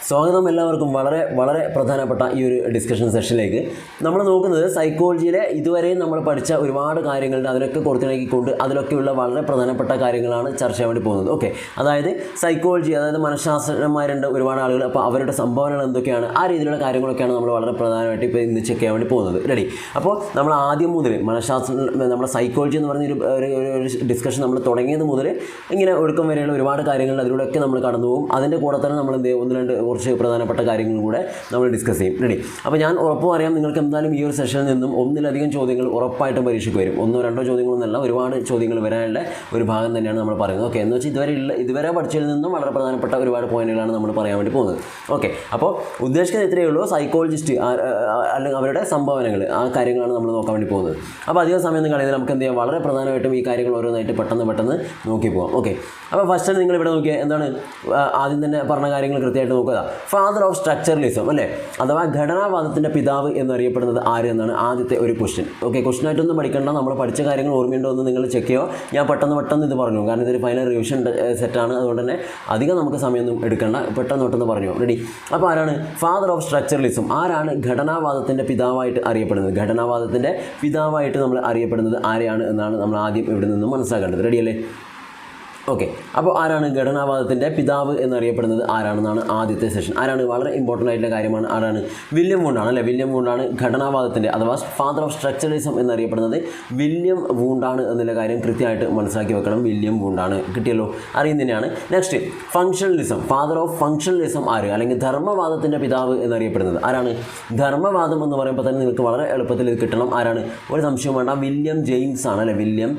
സ്വാഗതം എല്ലാവർക്കും വളരെ വളരെ പ്രധാനപ്പെട്ട ഈ ഒരു ഡിസ്കഷൻ സെഷനിലേക്ക്. നമ്മൾ നോക്കുന്നത് സൈക്കോളജിയിലെ ഇതുവരെയും നമ്മൾ പഠിച്ച ഒരുപാട് കാര്യങ്ങളുണ്ട്, അതിലൊക്കെ കൊടുത്തിണക്കിക്കൊണ്ട് അതിലൊക്കെയുള്ള വളരെ പ്രധാനപ്പെട്ട കാര്യങ്ങളാണ് ചർച്ച ചെയ്യാൻ വേണ്ടി പോകുന്നത്. ഓക്കെ, അതായത് സൈക്കോളജി, അതായത് മനഃശാസ്ത്രജ്ഞന്മാരുണ്ട് ഒരുപാട് ആളുകൾ. അപ്പോൾ അവരുടെ സംഭാവനകൾ എന്തൊക്കെയാണ്, ആ രീതിയിലുള്ള കാര്യങ്ങളൊക്കെയാണ് നമ്മൾ വളരെ പ്രധാനമായിട്ട് ഇപ്പോൾ ഇന്ന് ചെക്ക് ചെയ്യാൻ വേണ്ടി പോകുന്നത്. റെഡി? അപ്പോൾ നമ്മൾ ആദ്യം മുതൽ നമ്മുടെ സൈക്കോളജി എന്ന് പറഞ്ഞ ഒരു ഡിസ്കഷൻ നമ്മൾ തുടങ്ങിയത് മുതൽ ഇങ്ങനെ ഒടുക്കം വരെയുള്ള ഒരുപാട് കാര്യങ്ങൾ അതിലൂടെയൊക്കെ നമ്മൾ കടന്നു പോകും. അതിൻ്റെ കൂടെ തന്നെ നമ്മൾ ഒന്ന് രണ്ട് കുറച്ച് പ്രധാനപ്പെട്ട കാര്യങ്ങളും കൂടെ നമ്മൾ ഡിസ്കസ് ചെയ്യും. റെഡി? അപ്പോൾ ഞാൻ ഉറപ്പ് പറയാം, നിങ്ങൾക്ക് എന്തായാലും ഈ ഒരു സെഷനിൽ നിന്നും ഒന്നിലധികം ചോദ്യങ്ങൾ ഉറപ്പായിട്ടും പരീക്ഷയ്ക്ക് വരും. ഒന്നോ രണ്ടോ ചോദ്യങ്ങളൊന്നല്ല, ഒരുപാട് ചോദ്യങ്ങൾ വരാനുള്ള ഒരു ഭാഗം തന്നെയാണ് നമ്മൾ പറയുന്നത്. ഓക്കെ, എന്ന് വെച്ചാൽ ഇതുവരെ പഠിച്ചതിൽ നിന്നും വളരെ പ്രധാനപ്പെട്ട ഒരുപാട് പോയിന്റുകളാണ് നമ്മൾ പറയാൻ വേണ്ടി പോകുന്നത്. ഓക്കെ, അപ്പോൾ ഉദ്ദേശിക്കുന്നത് ഇത്രയേ ഉള്ളൂ. സൈക്കോളജിസ്റ്റ് അല്ലെങ്കിൽ അവരുടെ സംഭാവനകൾ, ആ കാര്യങ്ങളാണ് നമ്മൾ നോക്കാൻ വേണ്ടി പോകുന്നത്. അപ്പോൾ അധികം സമയം കളയുന്നത് നമുക്ക് എന്ത് ചെയ്യാം, വളരെ പ്രധാനമായിട്ടും ഈ കാര്യങ്ങൾ ഓരോന്നായിട്ട് പെട്ടെന്ന് നോക്കി പോകാം. ഓക്കെ, അപ്പോൾ ഫസ്റ്റ് നിങ്ങൾ ഇവിടെ നോക്കിയാൽ എന്താണ്, ആദ്യം തന്നെ പറഞ്ഞ കാര്യങ്ങൾ കൃത്യമായിട്ട് നോക്കുക. ഫാദർ ഓഫ് സ്ട്രക്ചറലിസം, അല്ലേ, അഥവാ ഘടനാവാദത്തിൻ്റെ പിതാവ് എന്നറിയപ്പെടുന്നത് ആര് എന്നാണ് ആദ്യത്തെ ഒരു ക്വസ്റ്റ്യൻ. ഓക്കെ, ക്വസ്റ്റ്യനായിട്ടൊന്നും പഠിക്കേണ്ട, നമ്മൾ പഠിച്ച കാര്യങ്ങൾ ഓർമ്മയുണ്ടോ എന്ന് നിങ്ങൾ ചെക്ക് ചെയ്യുമോ. ഞാൻ പെട്ടെന്ന് ഇത് പറഞ്ഞു, കാരണം ഇതൊരു ഫൈനൽ റിവിഷൻ സെറ്റാണ്. അതുകൊണ്ട് തന്നെ അധികം നമുക്ക് സമയമൊന്നും എടുക്കേണ്ട, പെട്ടെന്ന് പറഞ്ഞു. റെഡി? അപ്പോൾ ആരാണ് ഫാദർ ഓഫ് സ്ട്രക്ചറലിസം? ആരാണ് ഘടനാവാദത്തിൻ്റെ പിതാവായിട്ട് അറിയപ്പെടുന്നത്? ഘടനാവാദത്തിൻ്റെ പിതാവായിട്ട് നമ്മൾ അറിയപ്പെടുന്നത് ആരെയാണ് എന്നാണ് നമ്മൾ ആദ്യം ഇവിടെ നിന്നും മനസ്സിലാക്കേണ്ടത്. റെഡിയല്ലേ? ഓക്കെ, അപ്പോൾ ആരാണ് ഘടനാവാദത്തിൻ്റെ പിതാവ് എന്നറിയപ്പെടുന്നത് ആരാണെന്നാണ് ആദ്യത്തെ സെഷൻ. ആരാണ്? വളരെ ഇമ്പോർട്ടൻ്റ് ആയിട്ടുള്ള കാര്യമാണ്. ആരാണ്? വില്യം വൂണ്ടാണ്, അല്ലേ? വില്യം വൂണ്ടാണ് ഘടനാവാദത്തിൻ്റെ അഥവാ ഫാദർ ഓഫ് സ്ട്രക്ചറലിസം എന്നറിയപ്പെടുന്നത് വില്യം വൂണ്ടാണ് എന്നുള്ള കാര്യം കൃത്യമായിട്ട് മനസ്സിലാക്കി വെക്കണം. വില്യം വൂണ്ടാണ്, കിട്ടിയല്ലോ, അറിയുന്നതിനാണ്. Next, functionalism. Father of functionalism ആര്, അല്ലെങ്കിൽ ധർമ്മവാദത്തിൻ്റെ പിതാവ് എന്നറിയപ്പെടുന്നത് ആരാണ്? ധർമ്മവാദം എന്ന് പറയുമ്പോൾ തന്നെ നിങ്ങൾക്ക് വളരെ എളുപ്പത്തിൽ ഇത് കിട്ടണം. ആരാണ്? ഒരു സംശയം വേണ്ട, വില്യം ജെയിംസ് ആണ്, അല്ലേ? വില്യം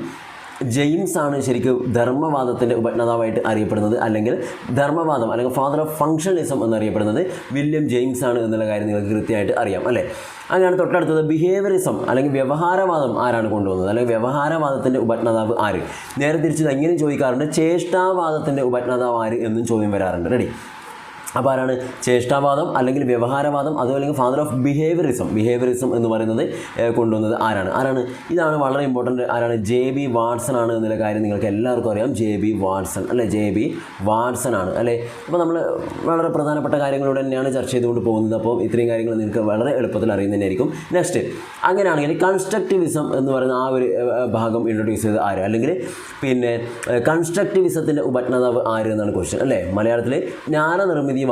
ജെയിംസ് ആണ് ശരിക്കും ധർമ്മവാദത്തിൻ്റെ ഉപജ്ഞാതാവായിട്ട് അറിയപ്പെടുന്നത്, അല്ലെങ്കിൽ ധർമ്മവാദം അല്ലെങ്കിൽ ഫാദർ ഓഫ് ഫങ്ഷണലിസം എന്നറിയപ്പെടുന്നത് വില്യം ജെയിംസ് ആണ് എന്നുള്ള കാര്യം നിങ്ങൾക്ക് കൃത്യമായിട്ട് അറിയാം, അല്ലേ? അങ്ങനെയാണ് തൊട്ടടുത്തത് ബിഹേവിയറിസം അല്ലെങ്കിൽ വ്യവഹാരവാദം ആരാണ് കൊണ്ടുവന്നത്, അല്ലെങ്കിൽ വ്യവഹാരവാദത്തിൻ്റെ ഉപജ്ഞാതാവ് ആര്? നേരെ തിരിച്ചത് എങ്ങനെയും ചോദിക്കാറുണ്ട്, ചേഷ്ടാവാദത്തിൻ്റെ ഉപജ്ഞാതാവ് ആര് എന്നും ചോദ്യം വരാറുണ്ട്. റെഡി? അപ്പോൾ ആരാണ് ചേഷ്ടാവാദം അല്ലെങ്കിൽ വ്യവഹാരവാദം, അല്ലെങ്കിൽ ഫാദർ ഓഫ് ബിഹേവിയറിസം എന്ന് പറയുന്നത് കൊണ്ടുവന്നത് ആരാണ്? ഇതാണ് വളരെ ഇമ്പോർട്ടൻ്റ്. ആരാണ്? JB വാട്സൺ ആണ് എന്നുള്ള കാര്യം നിങ്ങൾക്ക് എല്ലാവർക്കും അറിയാം. JB വാട്സൺ, അല്ലേ? JB വാട്സൺ ആണ്, അല്ലേ? അപ്പോൾ നമ്മൾ വളരെ പ്രധാനപ്പെട്ട കാര്യങ്ങളോട് തന്നെയാണ് ചർച്ച ചെയ്തുകൊണ്ട് പോകുന്നത്. അപ്പോൾ ഇത്രയും കാര്യങ്ങൾ നിങ്ങൾക്ക് വളരെ എളുപ്പത്തിൽ അറിയുന്നതന്നെയായിരിക്കും. നെക്സ്റ്റ്, അങ്ങനെയാണെങ്കിൽ കൺസ്ട്രക്റ്റിവിസം എന്ന് പറയുന്ന ആ ഒരു ഭാഗം ഇൻട്രൊഡ്യൂസ് ചെയ്തത് ആര്, അല്ലെങ്കിൽ പിന്നെ കൺസ്ട്രക്റ്റിവിസത്തിൻ്റെ ഉപജ്ഞാതാവ് ആര് എന്നാണ് ക്വസ്റ്റ്യൻ, അല്ലേ? മലയാളത്തിൽ ജ്ഞാനനിർമ്മിതിവാദം.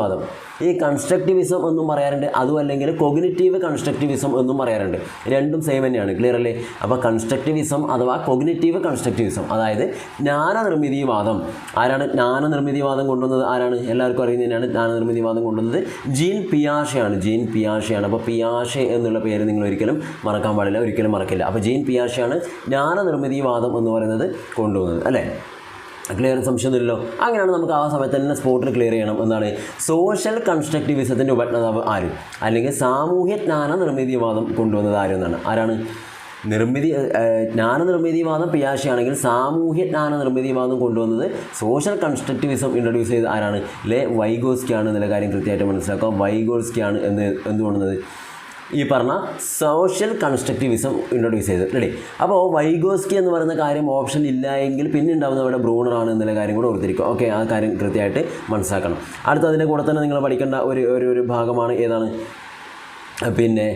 ഈ കൺസ്ട്രക്റ്റിവിസം എന്നും പറയാറുണ്ട്, അതും അല്ലെങ്കിൽ കൊഗ്നിറ്റീവ് കൺസ്ട്രക്റ്റിവിസം എന്നും പറയാറുണ്ട്. രണ്ടും സെയിം തന്നെയാണ്. ക്ലിയർ അല്ലേ? അപ്പോൾ കൺസ്ട്രക്റ്റിവിസം അഥവാ കൊഗ്നിറ്റീവ് കൺസ്ട്രക്റ്റിവിസം, അതായത് ജ്ഞാനനിർമ്മിതിവാദം. ആരാണ് ജ്ഞാനനിർമ്മിതിവാദം കൊണ്ടുവന്നത്? ആരാണ്? എല്ലാവർക്കും അറിയുന്നതിനാണ്. ജ്ഞാനനിർമ്മിതിവാദം കൊണ്ടുവന്നത് ജീൻ പിയാഷെയാണ്. അപ്പോൾ പിയാഷെ എന്നുള്ള പേര് നിങ്ങൾ ഒരിക്കലും മറക്കാൻ പാടില്ല, ഒരിക്കലും മറക്കില്ല. അപ്പോൾ ജീൻ പിയാഷെയാണ് ജ്ഞാനനിർമ്മിതിവാദം എന്ന് പറയുന്നത് കൊണ്ടുവന്നത്, അല്ലേ? ക്ലിയർ? സംശയമൊന്നുമില്ലല്ലോ. അങ്ങനെയാണ് നമുക്ക് ആ സമയത്ത് തന്നെ സ്പോട്ടിൽ ക്ലിയർ ചെയ്യണം. എന്താണ് സോഷ്യൽ കൺസ്ട്രക്റ്റിവിസത്തിൻ്റെ ഉപജ്ഞാതാവ് ആര്, അല്ലെങ്കിൽ സാമൂഹ്യ ജ്ഞാന നിർമ്മിതിവാദം കൊണ്ടുവന്നത് ആരെന്നാണ്? ആരാണ്? ജ്ഞാനനിർമ്മിതിവാദം പിയാഷെയാണെങ്കിൽ സാമൂഹ്യ ജ്ഞാന നിർമ്മിതിവാദം കൊണ്ടുവന്നത് സോഷ്യൽ കൺസ്ട്രക്റ്റിവിസം ഇൻട്രൊഡ്യൂസ് ചെയ്ത് ആരാണ്? വൈഗോസ്കിയാണ് എന്നുള്ള കാര്യം കൃത്യമായിട്ട് മനസ്സിലാക്കാം. വൈഗോസ്കിയാണ് എന്തുകൊണ്ടുവന്നത്? ഈ പറഞ്ഞ സോഷ്യൽ കൺസ്ട്രക്റ്റിവിസം ഇൻട്രൊഡ്യൂസ് ചെയ്ത്. റെഡി? അപ്പോൾ വൈഗോസ്കി എന്ന് പറയുന്ന കാര്യം ഓപ്ഷൻ ഇല്ല എങ്കിൽ പിന്നെ ഉണ്ടാകുന്ന അവിടെ ബ്രൂണറാണ് എന്നുള്ള കാര്യം കൂടെ ഓർത്തിരിക്കും. ഓക്കെ, ആ കാര്യം കൃത്യമായിട്ട് മനസ്സിലാക്കണം. അടുത്ത അതിൻ്റെ കൂടെ തന്നെ നിങ്ങൾ പഠിക്കേണ്ട ഒരു ഭാഗമാണ് ഏതാണ്, പിന്നെ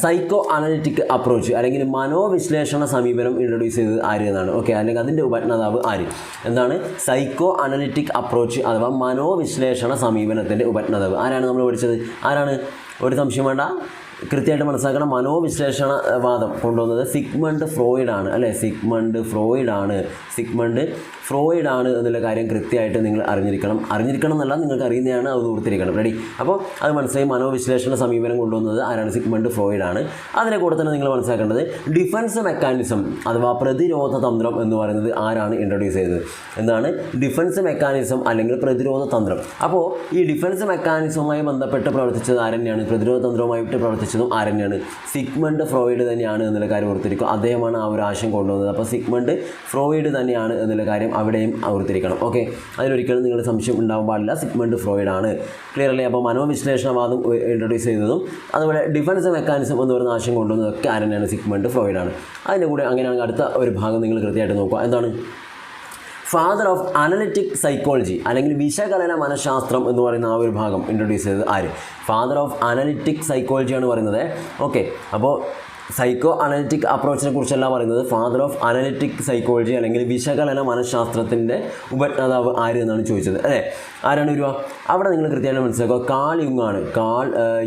സൈക്കോ അനലിറ്റിക് അപ്രോച്ച് അല്ലെങ്കിൽ മനോവിശ്ലേഷണ സമീപനം ഇൻട്രൊഡ്യൂസ് ചെയ്തത് ആര് എന്നാണ്. ഓക്കെ, അല്ലെങ്കിൽ അതിൻ്റെ ഉപജ്ഞാതാവ് ആര്? എന്താണ് സൈക്കോ അനലിറ്റിക് അപ്രോച്ച് അഥവാ മനോവിശ്ലേഷണ സമീപനത്തിൻ്റെ ഉപജ്ഞാതാവ് ആരാണ്? നമ്മൾ പഠിച്ചത് ആരാണ്? ഒരു സംശയം വേണ്ട, കൃത്യമായിട്ട് മനസ്സിലാക്കണം. മനോവിശ്ലേഷണവാദം കൊണ്ടുവന്നത് സിഗ്മണ്ട് ഫ്രോയിഡ് ആണ്, അല്ലേ? സിഗ്മണ്ട് ഫ്രോയിഡ് ആണ് എന്നുള്ള കാര്യം കൃത്യമായിട്ട് നിങ്ങൾ അറിഞ്ഞിരിക്കണം എന്നല്ല, നിങ്ങൾക്ക് അറിയുന്നതാണ്, അത് ഓർത്തിരിക്കണം. റെഡി? അപ്പോൾ അത് മനസ്സിലായി. മനോവിശ്ലേഷണ സമീപനം കൊണ്ടുവന്നത് ആരാണ്? സിഗ്മണ്ട് ഫ്രോയിഡ് ആണ്. അതിനെ കൂടെ തന്നെ നിങ്ങൾ മനസ്സിലാക്കേണ്ടത് ഡിഫൻസ് മെക്കാനിസം അഥവാ പ്രതിരോധ തന്ത്രം എന്ന് പറയുന്നത് ആരാണ് ഇൻട്രൊഡ്യൂസ് ചെയ്തത്? എന്താണ് ഡിഫൻസ് മെക്കാനിസം അല്ലെങ്കിൽ പ്രതിരോധ തന്ത്രം? അപ്പോൾ ഈ ഡിഫൻസ് മെക്കാനിസവുമായി ബന്ധപ്പെട്ട് പ്രവർത്തിച്ചത് ആരെന്നെയാണ്? പ്രതിരോധ തന്ത്രവുമായിട്ട് പ്രവർത്തിച്ചതും ആരെന്നെയാണ്? സിഗ്മണ്ട് ഫ്രോയിഡ് തന്നെയാണ് എന്നുള്ള കാര്യം ഓർത്തിരിക്കും. അദ്ദേഹമാണ് ആ ഒരു ആശയം കൊണ്ടുവന്നത്. അപ്പോൾ സിഗ്മണ്ട് ഫ്രോയിഡ് തന്നെയാണ് എന്നുള്ള കാര്യം അവിടെയും ഓർത്തിരിക്കണം. ഓക്കെ, അതിലൊരിക്കലും നിങ്ങളുടെ സംശയം ഉണ്ടാവാൻ പാടില്ല. സിഗ്മണ്ട് ഫ്രോയിഡ് ആണ്. ക്ലിയർ അല്ലേ? അപ്പോൾ മനോവിശ്ലേഷണവാദം ഇൻട്രൊഡ്യൂസ് ചെയ്തതും അതുപോലെ ഡിഫൻസ് മെക്കാനിസം എന്ന് പറയുന്ന ആശയം കൊണ്ടുവന്നതൊക്കെ ആരെന്നെയാണ്? സിഗ്മണ്ട് ഫ്രോയിഡ് ആണ്. അതിൻ്റെ കൂടെ അങ്ങനെയാണെങ്കിൽ അടുത്ത ഒരു ഭാഗം നിങ്ങൾ കൃത്യമായിട്ട് നോക്കുക. എന്താണ് ഫാദർ ഓഫ് അനലിറ്റിക് സൈക്കോളജി അല്ലെങ്കിൽ വിശകലന മനഃശാസ്ത്രം എന്ന് പറയുന്ന ആ ഒരു ഭാഗം ഇൻട്രൊഡ്യൂസ് ചെയ്തത് ആര്? ഫാദർ ഓഫ് അനലിറ്റിക് സൈക്കോളജിയാണ് പറയുന്നത്. ഓക്കെ, അപ്പോൾ സൈക്കോ അനലിറ്റിക് അപ്രോച്ചിനെ കുറിച്ചല്ല പറയുന്നത്, ഫാദർ ഓഫ് അനലിറ്റിക് സൈക്കോളജി അല്ലെങ്കിൽ വിശകലന മനഃശാസ്ത്രത്തിൻ്റെ ഉപജ്ഞാതാവ് ആര് എന്നാണ് ചോദിച്ചത് അല്ലേ. ആരാണ് വരിക? അവിടെ നിങ്ങൾ കൃത്യമായിട്ട് മനസ്സിലാക്കുക, കാൾ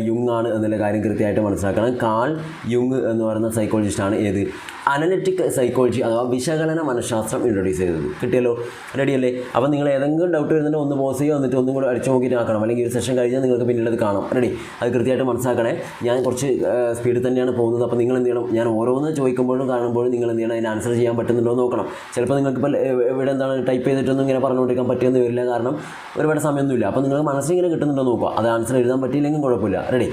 യുങ് ആണ് എന്നുള്ള കാര്യം കൃത്യമായിട്ട് മനസ്സിലാക്കണം. കാൾ യുങ് എന്ന് പറയുന്ന സൈക്കോളജിസ്റ്റാണ് ഏത്? അനലിറ്റിക് സൈക്കോളജി അഥവാ വിശകലന മനഃശാസ്ത്രം ഇൻട്രൊഡ്യൂസ് ചെയ്തത്. കിട്ടിയല്ലോ, റെഡിയല്ലേ? അപ്പോൾ നിങ്ങൾ ഏതെങ്കിലും ഡൗട്ട് വരുന്നുണ്ടെങ്കിൽ ഒന്ന് പോസ് ചെയ്യുക, എന്നിട്ട് ഒന്നും കൂടെ അടിച്ചു നോക്കിയിട്ട് ആക്കണം, അല്ലെങ്കിൽ ഒരു സെഷൻ കഴിഞ്ഞാൽ നിങ്ങൾക്ക് പിന്നീട് അത് കാണാം. റെഡി? അത് കൃത്യമായിട്ട് മനസ്സിലാക്കണേ. ഞാൻ കുറച്ച് സ്പീഡിൽ തന്നെയാണ് പോകുന്നത്. അപ്പോൾ നിങ്ങൾ എന്ത് ചെയ്യണം, ഞാൻ ഓരോന്ന് ചോദിക്കുമ്പോഴും കാണുമ്പോഴും നിങ്ങൾ എന്ത് ചെയ്യണം, അതിന് ആൻസർ ചെയ്യാൻ പറ്റുന്നുണ്ടോ എന്ന് നോക്കണം. ചിലപ്പോൾ നിങ്ങൾക്കിപ്പോൾ ഇവിടെ എന്താണ് ടൈപ്പ് ചെയ്തിട്ടൊന്നും ഇങ്ങനെ പറഞ്ഞുകൊണ്ടിരിക്കാൻ പറ്റിയെന്ന് വരില്ല, കാരണം ഒരുപാട് സമയമൊന്നുമില്ല. അപ്പോൾ നിങ്ങൾക്ക് മനസ്സിലിങ്ങനെ കിട്ടുന്നുണ്ടോ നോക്കുക. അത് ആൻസർ എഴുതാൻ പറ്റിയില്ലെങ്കിൽ കുഴപ്പമില്ല. റെഡി?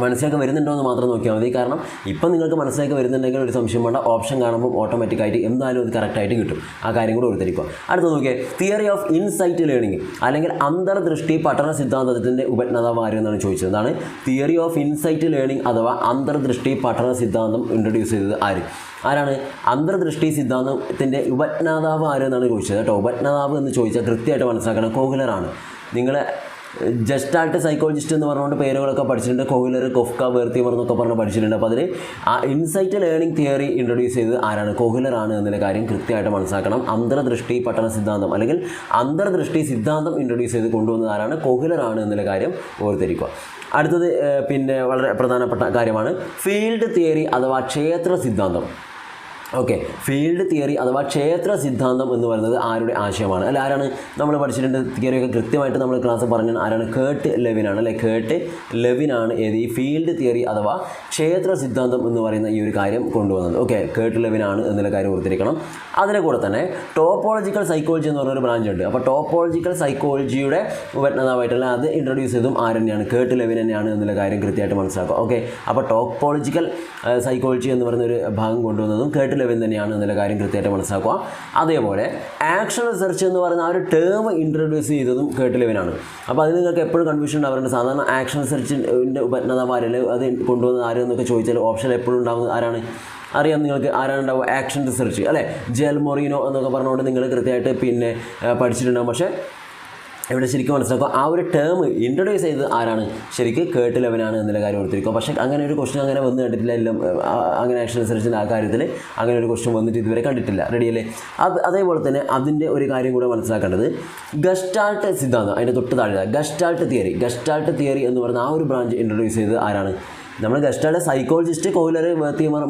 മനസ്സിലേക്ക് വരുന്നുണ്ടോ എന്ന് മാത്രം നോക്കിയാൽ മതി. കാരണം ഇപ്പം നിങ്ങൾക്ക് മനസ്സിലേക്ക് വരുന്നുണ്ടെങ്കിൽ ഒരു സംശയം വേണ്ട, ഓപ്ഷൻ കാണുമ്പോൾ ഓട്ടോമാറ്റിക്കായിട്ട് എന്തായാലും അത് കറക്റ്റായിട്ട് കിട്ടും. ആ കാര്യം കൂടെ ഓർത്തിരിക്കുക. അടുത്ത് നോക്കിയേ, തിയറി ഓഫ് ഇൻസൈറ്റ് ലേണിംഗ് അല്ലെങ്കിൽ അന്തർദൃഷ്ടി പഠന സിദ്ധാന്തത്തിൻ്റെ ഉപജ്ഞാതാവ് ആര് എന്നാണ് ചോദിച്ചത്. അതാണ് തിയറി ഓഫ് ഇൻസൈറ്റ് ലേണിംഗ് അഥവാ അന്തർദൃഷ്ടി പഠന സിദ്ധാന്തം ഇൻട്രൊഡ്യൂസ് ചെയ്തത് ആരാണ്? അന്തർദൃഷ്ടി സിദ്ധാന്തത്തിൻ്റെ ഉപജ്ഞാതാവ് ആര് എന്നാണ് ചോദിച്ചത് കേട്ടോ. ഉപജ്ഞാതാവ് എന്ന് ചോദിച്ചാൽ കൃത്യമായിട്ട് മനസ്സിലാക്കണം, കോഹ്ലറാണ്. നിങ്ങൾ ജസ്റ്റാൾട്ട് സൈക്കോളജിസ്റ്റ് എന്ന് പറഞ്ഞുകൊണ്ട് പേരുകളൊക്കെ പഠിച്ചിട്ടുണ്ട്. കോഹ്ലർ, കൊഫ്ക, വേർത്തിമർ എന്നൊക്കെ പറഞ്ഞ് പഠിച്ചിട്ടുണ്ട്. അപ്പോൾ അതിൽ ആ ഇൻസൈറ്റ് ലേണിംഗ് തിയറി ഇൻട്രൊഡ്യൂസ് ചെയ്തത് ആരാണ്? കോഹ്ലറാണ് എന്നുള്ള കാര്യം കൃത്യമായിട്ട് മനസ്സിലാക്കണം. അന്തർദൃഷ്ടി പഠന സിദ്ധാന്തം അല്ലെങ്കിൽ അന്തർദൃഷ്ടി സിദ്ധാന്തം ഇൻട്രൊഡ്യൂസ് ചെയ്ത് കൊണ്ടുവന്നത് ആരാണ്? കോഹ്ലറാണ് എന്നുള്ള കാര്യം ഓർത്തിരിക്കുക. അടുത്തത് പിന്നെ വളരെ പ്രധാനപ്പെട്ട കാര്യമാണ് ഫീൽഡ് തിയറി അഥവാ ക്ഷേത്ര സിദ്ധാന്തം. ഓക്കെ, ഫീൽഡ് തിയറി അഥവാ ക്ഷേത്ര സിദ്ധാന്തം എന്ന് പറയുന്നത് ആരുടെ ആശയമാണ്? അല്ല, ആരാണ്? നമ്മൾ പഠിച്ചിട്ടുണ്ട് തിയറിയൊക്കെ കൃത്യമായിട്ട് നമ്മൾ ക്ലാസ് പറഞ്ഞാൽ ആരാണ്? കേർട്ട് ലെവിനാണ് അല്ലേ. കേർട്ട് ലെവിനാണ് ഏത് ഈ ഫീൽഡ് തിയറി അഥവാ ക്ഷേത്ര സിദ്ധാന്തം എന്ന് പറയുന്ന ഈ ഒരു കാര്യം കൊണ്ടുവന്നത്. ഓക്കെ, കേർട്ട് ലെവിനാണ് എന്നുള്ള കാര്യം ഓർത്തിരിക്കണം. അതിനെ കൂടെ തന്നെ ടോപ്പോളജിക്കൽ സൈക്കോളജി എന്ന് പറഞ്ഞൊരു ബ്രാഞ്ച് ഉണ്ട്. അപ്പോൾ ടോപ്പോളജിക്കൽ സൈക്കോളജിയുടെ ഉപജ്ഞാതാവായിട്ടുള്ള അത് ഇൻട്രൊഡ്യൂസ് ചെയ്തതും ആര് തന്നെയാണ്? കേർട്ട് ലെവിൻ തന്നെയാണ് എന്നുള്ള കാര്യം കൃത്യമായിട്ട് മനസ്സിലാക്കുക. ഓക്കെ, അപ്പോൾ ടോപ്പോളജിക്കൽ സൈക്കോളജി എന്ന് പറയുന്നൊരു ഭാഗം കൊണ്ടുവന്നതും കേർട്ട് ലെവിൻ തന്നെയാണ് എന്നുള്ള കാര്യം കൃത്യമായിട്ട് മനസ്സിലാക്കുക. അതേപോലെ ആക്ഷൻ റിസർച്ച് എന്ന് പറയുന്ന ആ ഒരു ടേം ഇൻട്രൊഡ്യൂസ് ചെയ്തതും കേർട്ട് ലെവിനാണ്. അപ്പോൾ അത് നിങ്ങൾക്ക് എപ്പോഴും കൺഫ്യൂഷൻ ഉണ്ടാവാറുണ്ട്. സാധാരണ ആക്ഷൻ റിസർച്ചിൻ്റെ ഉപജ്ഞാതാവാരല്ലേ അത് കൊണ്ടുവന്നത് ആര് എന്നൊക്കെ ചോദിച്ചാൽ ഓപ്ഷൻ എപ്പോഴും ഉണ്ടാകുന്നത് ആരാണ്? അറിയാം നിങ്ങൾക്ക് ആരാണ് ഉണ്ടാവുക? ആക്ഷൻ റിസർച്ച് അല്ലേ. ജെൽ മൊറീനോ എന്നൊക്കെ പറഞ്ഞുകൊണ്ട് നിങ്ങൾ കൃത്യമായിട്ട് പിന്നെ പഠിച്ചിട്ടുണ്ടാകും. പക്ഷേ ഇവിടെ ശരിക്കും മനസ്സിലാക്കുക, ആ ഒരു ടേം ഇൻട്രൊഡ്യൂസ് ചെയ്തത് ആരാണ്? ശരിക്കും കേർട്ട് ലെവിനാണ് എന്നുള്ള കാര്യം ഓർത്തിരിക്കുക. പക്ഷേ അങ്ങനെ ഒരു ക്വസ്റ്റ്യൻ അങ്ങനെ വന്ന് കണ്ടിട്ടില്ല. എല്ലാം അങ്ങനെ ആക്ഷൻ റിസർച്ചിൻ്റെ ആ കാര്യത്തിൽ അങ്ങനെ ഒരു ക്വസ്റ്റ്യൻ വന്നിട്ട് ഇതുവരെ കണ്ടിട്ടില്ല. റെഡിയല്ലേ? അതേപോലെ തന്നെ അതിൻ്റെ ഒരു കാര്യം കൂടെ മനസ്സിലാക്കേണ്ടത് ഗസ്റ്റാൾട്ട് സിദ്ധാന്തം, അതിൻ്റെ തൊട്ട് താഴെ ഗസ്റ്റാൾട്ട് തിയറി എന്ന് പറയുന്ന ആ ഒരു ബ്രാഞ്ച് ഇൻട്രൊഡ്യൂസ് ചെയ്തത് ആരാണ്? നമ്മൾ ഗസ്റ്റാൾട്ട് സൈക്കോളജിസ്റ്റ് കോഹ്ലർ, വേർത്തിമർ,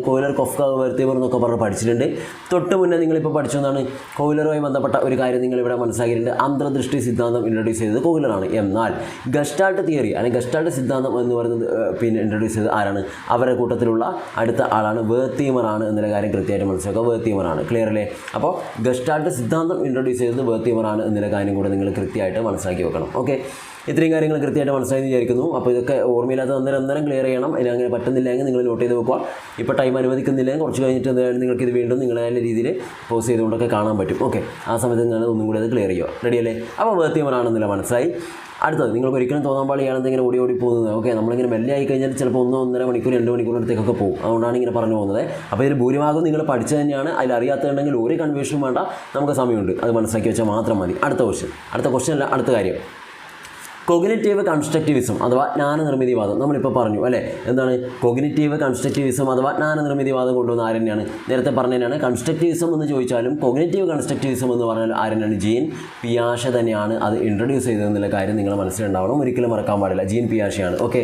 കോഹ്ലർ, കൊഫ്ക, വേർത്തിമർ എന്നൊക്കെ പറഞ്ഞ് പഠിച്ചിട്ടുണ്ട്. തൊട്ട് മുന്നേ നിങ്ങളിപ്പോൾ പഠിച്ചതാണ് കോഹ്ലറുമായി ബന്ധപ്പെട്ട ഒരു കാര്യം നിങ്ങളിവിടെ മനസ്സിലാക്കിയിട്ടുണ്ട്. അന്തർദൃഷ്ടി സിദ്ധാന്തം ഇൻട്രൊഡ്യൂസ് ചെയ്തത് കോഹ്ലറാണ്. എന്നാൽ ഗസ്റ്റാൾട്ട് തിയറി അല്ലെങ്കിൽ ഗസ്റ്റാൾട്ട് സിദ്ധാന്തം എന്ന് പറയുന്നത് പിന്നെ ഇൻട്രൊഡ്യൂസ് ചെയ്തത് ആരാണ്? അവരുടെ കൂട്ടത്തിലുള്ള അടുത്ത ആളാണ് വേർത്തിമറാണ് എന്നുള്ള കാര്യം കൃത്യമായിട്ട് മനസ്സിലാക്കുക. വേർത്തിമറാണ്. ക്ലിയർ അല്ലേ? അപ്പോൾ ഗസ്റ്റാൾട്ട് സിദ്ധാന്തം ഇൻട്രൊഡ്യൂസ് ചെയ്തത് വേർത്തിമറാണ് എന്നുള്ള കാര്യം കൂടെ നിങ്ങൾ കൃത്യമായിട്ട് മനസ്സിലാക്കി വെക്കണം. ഓക്കെ, ഇത്രയും കാര്യങ്ങൾ കൃത്യമായിട്ട് മനസ്സിലായി വിചാരിക്കുന്നു. അപ്പോൾ ഇതൊക്കെ ഓർമ്മയില്ലാത്ത അന്നേരം ക്ലിയർ ചെയ്യണം. ഇനി അങ്ങനെ പറ്റുന്നില്ലെങ്കിൽ നിങ്ങൾ നോട്ട് ചെയ്ത് വെക്കുക. ഇപ്പോൾ ടൈം അനുവദിക്കുന്നില്ലെങ്കിൽ കുറച്ച് കഴിഞ്ഞിട്ട് നിങ്ങൾക്കിത് വീണ്ടും നിങ്ങളുടെ രീതിയിൽ പോസ് ചെയ്തുകൊണ്ടൊക്കെ കാണാൻ പറ്റും. ഓക്കെ, ആ സമയത്ത് നിങ്ങൾ ഒന്നും കൂടി അത് ക്ലിയർ ചെയ്യുക. റെഡിയല്ലേ? അപ്പോൾ വേർത്തിമറാണെന്നില്ല മനസ്സിലായി. അടുത്തത് നിങ്ങൾക്ക് ഒരിക്കലും തോന്നാൻ പാടിയാണെന്ന് ഇങ്ങനെ ഓടി പോകുന്നത്. ഓക്കെ, നമ്മളിങ്ങനെ മെല്ലെ ആയി കഴിഞ്ഞാൽ ചിലപ്പോൾ 1.5 മണിക്കൂർ 2 മണിക്കൂറിനടുത്തേക്കൊക്കെ പോകും. അതുകൊണ്ടാണ് ഇങ്ങനെ പറഞ്ഞു പോകുന്നത്. അപ്പോൾ ഇതിൽ ഭൂരിഭാഗം നിങ്ങൾ പഠിച്ചു തന്നെയാണ്. അതിൽ അറിയാത്തതുണ്ടെങ്കിൽ ഒരു കൺഫ്യൂഷനും വേണ്ട, നമുക്ക് സമയമുണ്ട്. അത് മനസ്സിലാക്കി വെച്ചാൽ മാത്രം മതി. അടുത്ത ക്വസ്റ്റ്യൻ അല്ല, അടുത്ത കാര്യം കോഗ്നിറ്റീവ് കൺസ്ട്രക്റ്റിവിസം അഥവാ ജ്ഞാനനിർമ്മിതിവാദം. നമ്മളിപ്പോൾ പറഞ്ഞു അല്ലേ, എന്താണ് കോഗ്നിറ്റീവ് കൺസ്ട്രക്റ്റിവിസം അഥവാ ജ്ഞാനനിർമ്മിതിവാദം കൊണ്ടുവന്ന ആരെന്നെയാണ്? നേരത്തെ പറഞ്ഞതിനാണ്. കൺസ്ട്രക്റ്റിവിസം എന്ന് ചോദിച്ചാലും കോഗ്നിറ്റീവ് കൺസ്ട്രക്റ്റിവിസം എന്ന് പറഞ്ഞാൽ ആരെന്നാണ്? ജീൻ പിയാഷെ തന്നെയാണ് അത് ഇൻട്രൊഡ്യൂസ് ചെയ്തതെന്നുള്ള കാര്യം നിങ്ങൾ മനസ്സിലുണ്ടാവണം. ഒരിക്കലും മറക്കാൻ പാടില്ല. ജീൻ പിയാഷെയാണ്. ഓക്കെ